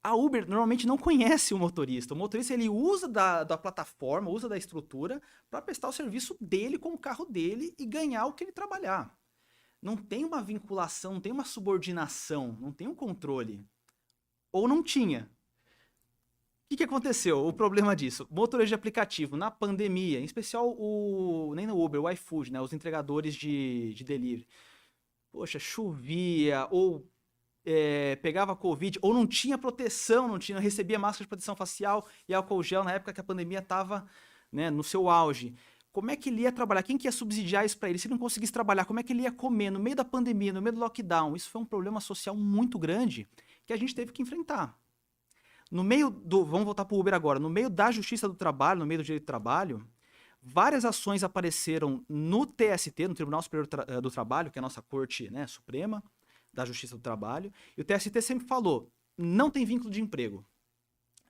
a Uber normalmente não conhece o motorista. O motorista, ele usa da plataforma, usa da estrutura para prestar o serviço dele com o carro dele e ganhar o que ele trabalhar. Não tem uma vinculação, não tem uma subordinação, não tem um controle. Ou não tinha. O que aconteceu? O problema disso, motorista de aplicativo, na pandemia, em especial nem no Uber, o iFood, né, os entregadores de delivery. Poxa, chovia, ou pegava Covid, ou não tinha proteção, não recebia máscara de proteção facial e álcool gel na época que a pandemia estava, né, no seu auge. Como é que ele ia trabalhar? Quem que ia subsidiar isso para ele? Se ele não conseguisse trabalhar, como é que ele ia comer no meio da pandemia, no meio do lockdown? Isso foi um problema social muito grande que a gente teve que enfrentar. No meio vamos voltar para o Uber agora, no meio da Justiça do Trabalho, no meio do Direito do Trabalho, várias ações apareceram no TST, no Tribunal Superior do Trabalho, que é a nossa Corte, né, Suprema da Justiça do Trabalho, e o TST sempre falou, não tem vínculo de emprego.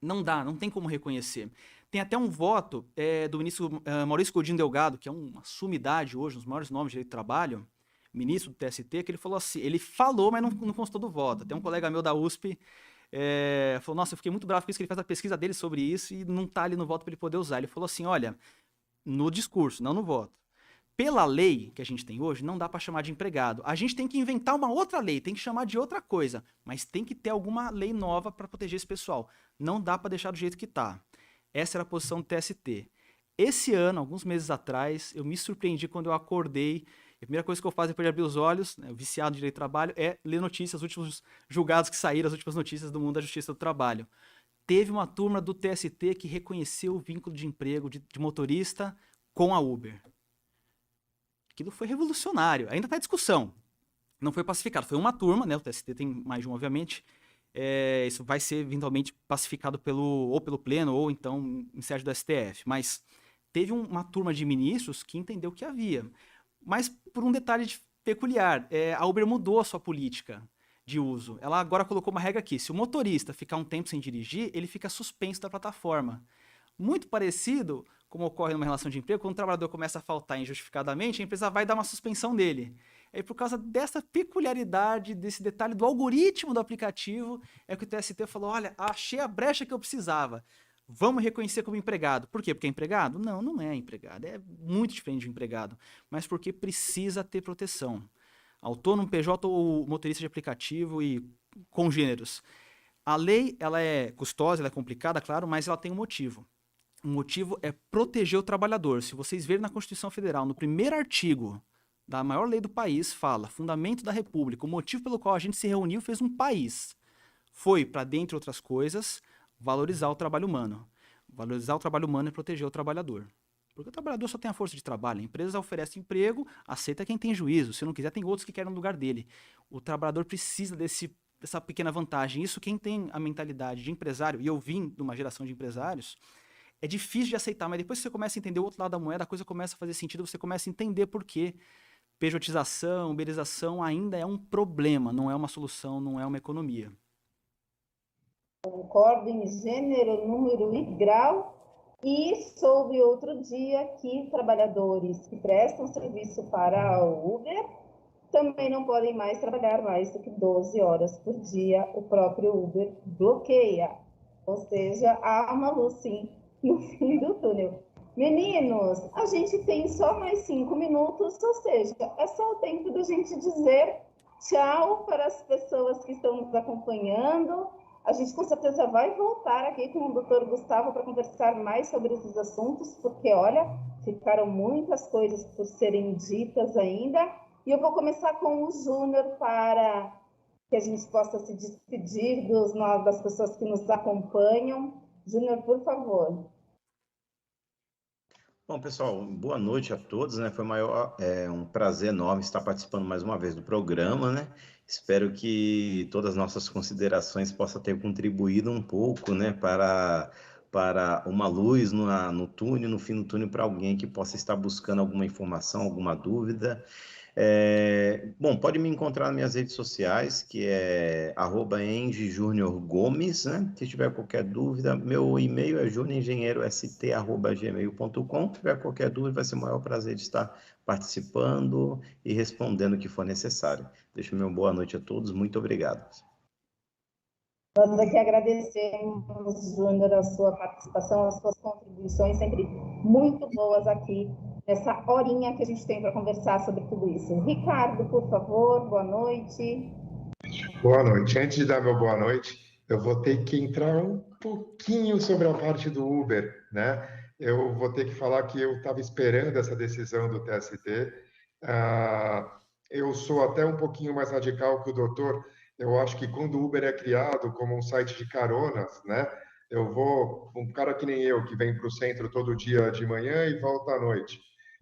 Não dá, não tem como reconhecer. Tem até um voto do ministro Maurício Godinho Delgado, que é uma sumidade hoje, um dos maiores nomes de direito do trabalho, ministro do TST, que ele falou assim, ele falou, mas não constou do voto. Tem um colega meu da USP, falou, nossa, eu fiquei muito bravo com isso, que ele faz a pesquisa dele sobre isso e não tá ali no voto para ele poder usar. Ele falou assim, olha, no discurso, não no voto. Pela lei que a gente tem hoje, não dá para chamar de empregado. A gente tem que inventar uma outra lei, tem que chamar de outra coisa, mas tem que ter alguma lei nova para proteger esse pessoal. Não dá para deixar do jeito que tá. Essa era a posição do TST. Esse ano, alguns meses atrás, eu me surpreendi quando eu acordei. A primeira coisa que eu faço depois de abrir os olhos, né, viciado em direito do trabalho, é ler notícias, os últimos julgados que saíram, as últimas notícias do mundo da Justiça do Trabalho. Teve uma turma do TST que reconheceu o vínculo de emprego de motorista com a Uber. Aquilo foi revolucionário. Ainda está em discussão. Não foi pacificado. Foi uma turma, né? O TST tem mais de uma, obviamente. Isso vai ser eventualmente pacificado ou pelo Pleno ou então em sede do STF. Mas teve uma turma de ministros que entendeu que havia. Mas por um detalhe peculiar, a Uber mudou a sua política de uso. Ela agora colocou uma regra aqui. Se o motorista ficar um tempo sem dirigir, ele fica suspenso da plataforma. Muito parecido como ocorre numa relação de emprego, quando o trabalhador começa a faltar injustificadamente, a empresa vai dar uma suspensão dele. E por causa dessa peculiaridade, desse detalhe do algoritmo do aplicativo, é que o TST falou, olha, achei a brecha que eu precisava. Vamos reconhecer como empregado. Por quê? Porque é empregado? Não, não é empregado. É muito diferente de empregado. Mas porque precisa ter proteção. Autônomo, PJ ou motorista de aplicativo e congêneros. A lei, ela é custosa, ela é complicada, claro, mas ela tem um motivo. O motivo é proteger o trabalhador. Se vocês verem na Constituição Federal, no primeiro artigo da maior lei do país, fala, fundamento da República, o motivo pelo qual a gente se reuniu fez um país. Foi, para dentre outras coisas, valorizar o trabalho humano. Valorizar o trabalho humano é proteger o trabalhador. Porque o trabalhador só tem a força de trabalho. A empresa oferece emprego, aceita quem tem juízo. Se não quiser, tem outros que querem no lugar dele. O trabalhador precisa dessa pequena vantagem. Isso quem tem a mentalidade de empresário, e eu vim de uma geração de empresários, é difícil de aceitar, mas depois que você começa a entender o outro lado da moeda, a coisa começa a fazer sentido, você começa a entender por quê. Pejotização, uberização ainda é um problema, não é uma solução, não é uma economia. Concordo em gênero, número e grau. E soube outro dia que trabalhadores que prestam serviço para a Uber também não podem mais trabalhar mais do que 12 horas por dia. O próprio Uber bloqueia. Ou seja, há uma luz, sim, no fim do túnel. Meninos, a gente tem só mais 5 minutos, ou seja, é só o tempo da gente dizer tchau para as pessoas que estão nos acompanhando. A gente com certeza vai voltar aqui com o Dr. Gustavo para conversar mais sobre esses assuntos, porque, olha, ficaram muitas coisas por serem ditas ainda. E eu vou começar com o Júnior para que a gente possa se despedir das pessoas que nos acompanham. Júnior, por favor. Bom, pessoal, boa noite a todos, né? Foi um prazer enorme estar participando mais uma vez do programa, né? Espero que todas as nossas considerações possam ter contribuído um pouco, né, para uma luz no túnel, no fim do túnel, para alguém que possa estar buscando alguma informação, alguma dúvida. Bom, pode me encontrar nas minhas redes sociais, que é @engjuniorgomes, né? Se tiver qualquer dúvida, meu e-mail é juniorengenheirost@gmail.com. Se tiver qualquer dúvida, vai ser o maior prazer de estar participando e respondendo o que for necessário. Deixo meu boa noite a todos, muito obrigado. Nós aqui agradecemos, Júnior, a sua participação, as suas contribuições, sempre muito boas aqui, nessa horinha que a gente tem para conversar sobre tudo isso. Ricardo, por favor, boa noite. Boa noite. Antes de dar meu boa noite, eu vou ter que entrar um pouquinho sobre a parte do Uber, né? Eu vou ter que falar que eu estava esperando essa decisão do TST. Eu sou até um pouquinho mais radical que o doutor. Eu acho que quando o Uber é criado como um site de caronas, né? Um cara que nem eu, que vem para o centro todo dia de manhã e volta à noite.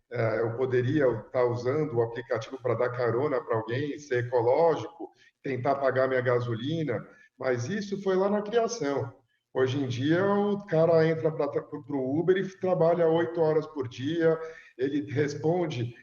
Eu poderia estar usando o aplicativo para dar carona para alguém, ser ecológico, tentar pagar minha gasolina, mas isso foi lá na criação. Hoje em dia, o cara entra para o Uber e trabalha 8 horas por dia, ele responde.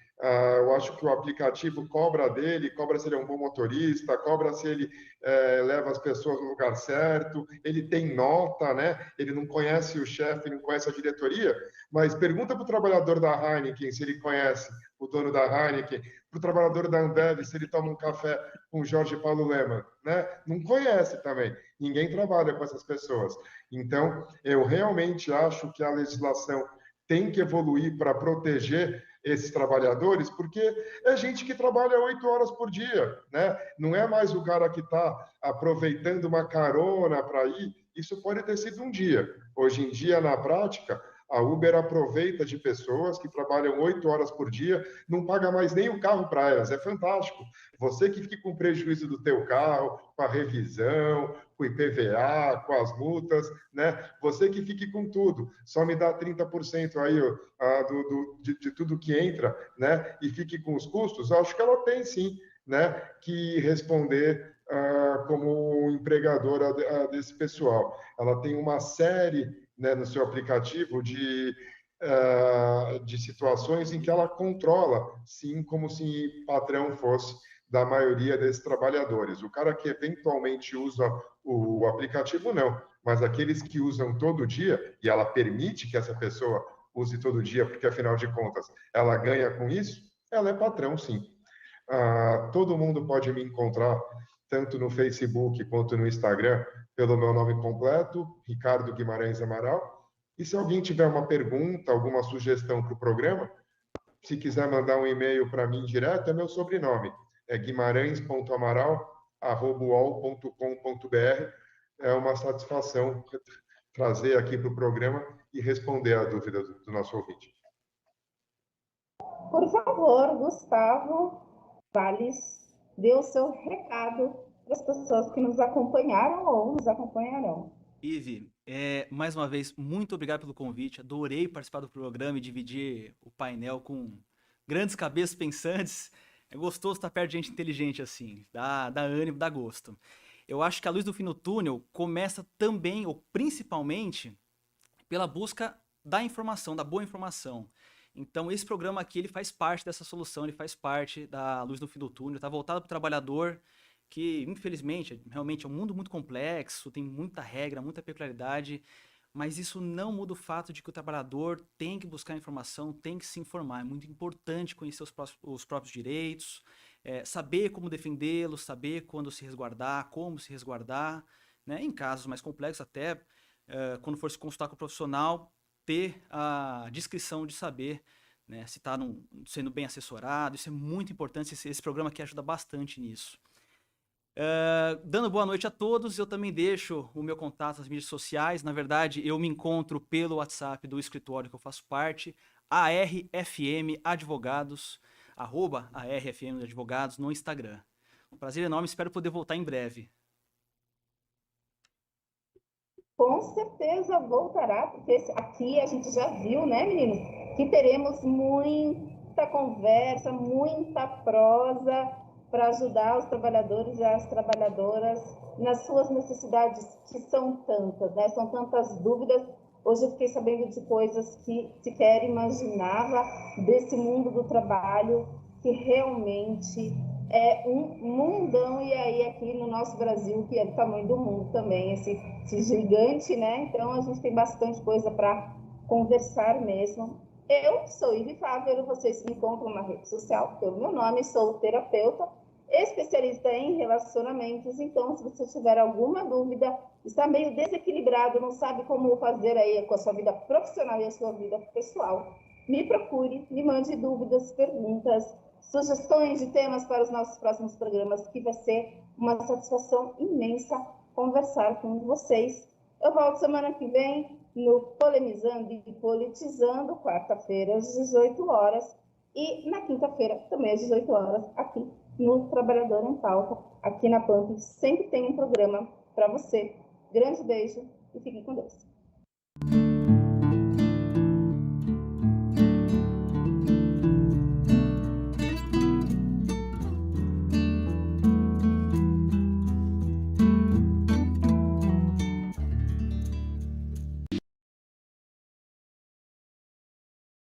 Eu acho que o aplicativo cobra dele, cobra se ele é um bom motorista, cobra se ele leva as pessoas no lugar certo, ele tem nota, né? Ele não conhece o chefe, não conhece a diretoria, mas pergunta para o trabalhador da Heineken se ele conhece o dono da Heineken, para o trabalhador da Ambev se ele toma um café com o Jorge Paulo Lemann, né? Não conhece também, ninguém trabalha com essas pessoas. Então, eu realmente acho que a legislação tem que evoluir para proteger esses trabalhadores, porque é gente que trabalha 8 horas por dia, né? Não é mais o cara que está aproveitando uma carona para ir. Isso pode ter sido um dia. Hoje em dia, na prática, a Uber aproveita de pessoas que trabalham 8 horas por dia, não paga mais nem o carro para elas. É fantástico. Você que fica com prejuízo do teu carro, com a revisão, com o IPVA, com as multas, né? Você que fique com tudo. Só me dá 30% aí de tudo que entra, né? E fique com os custos. Eu acho que ela tem, sim, né, que responder como empregadora desse pessoal. Ela tem uma série, né, no seu aplicativo de situações em que ela controla, sim, como se patrão fosse da maioria desses trabalhadores. O cara que eventualmente usa o aplicativo, não, mas aqueles que usam todo dia, e ela permite que essa pessoa use todo dia, porque afinal de contas ela ganha com isso, ela é patrão, sim. Todo mundo pode me encontrar, tanto no Facebook quanto no Instagram, pelo meu nome completo, Ricardo Guimarães Amaral. E se alguém tiver uma pergunta, alguma sugestão para o programa, se quiser mandar um e-mail para mim direto, é meu sobrenome, é guimarães.amaral@uol.com.br. É uma satisfação trazer aqui para o programa e responder a dúvida do nosso ouvinte. Por favor, Gustavo Valles, dê o seu recado para as pessoas que nos acompanharam ou nos acompanharão. Ive, mais uma vez, muito obrigado pelo convite. Adorei participar do programa e dividir o painel com grandes cabeças pensantes. É gostoso estar perto de gente inteligente assim, dá ânimo, dá gosto. Eu acho que a luz do fim do túnel começa também, ou principalmente, pela busca da informação, da boa informação. Então, esse programa aqui, ele faz parte dessa solução, ele faz parte da luz no fim do túnel, está voltado para o trabalhador, que, infelizmente, realmente é um mundo muito complexo, tem muita regra, muita peculiaridade, mas isso não muda o fato de que o trabalhador tem que buscar informação, tem que se informar. É muito importante conhecer os próprios direitos, saber como defendê-los, saber quando se resguardar, como se resguardar, né? Em casos mais complexos até, quando for se consultar com o profissional, ter a discrição de saber, né, se está sendo bem assessorado. Isso é muito importante, esse programa aqui ajuda bastante nisso. Dando boa noite a todos, eu também deixo o meu contato nas mídias sociais. Na verdade, eu me encontro pelo WhatsApp do escritório que eu faço parte, ARFM Advogados. @ARFM de Advogados no Instagram. Um prazer enorme, espero poder voltar em breve. Com certeza voltará, porque aqui a gente já viu, né, meninos, que teremos muita conversa, muita prosa para ajudar os trabalhadores e as trabalhadoras nas suas necessidades, que são tantas, né? São tantas dúvidas. Hoje eu fiquei sabendo de coisas que sequer imaginava desse mundo do trabalho, que realmente é um mundão, e aí aqui no nosso Brasil, que é do tamanho do mundo também, esse gigante, né? Então a gente tem bastante coisa para conversar mesmo. Eu sou Ivi Fávero, vocês me encontram na rede social pelo meu nome, sou terapeuta, especialista em relacionamentos. Então, se você tiver alguma dúvida, está meio desequilibrado, não sabe como fazer aí com a sua vida profissional e a sua vida pessoal, me procure, me mande dúvidas, perguntas, sugestões de temas para os nossos próximos programas, que vai ser uma satisfação imensa conversar com vocês. Eu volto semana que vem no Polemizando e Politizando, quarta-feira às 18 horas, e na quinta-feira também às 18 horas, aqui no Trabalhador em Pauta, aqui na PAMP. Sempre tem um programa para você. Grande beijo e fiquem com Deus.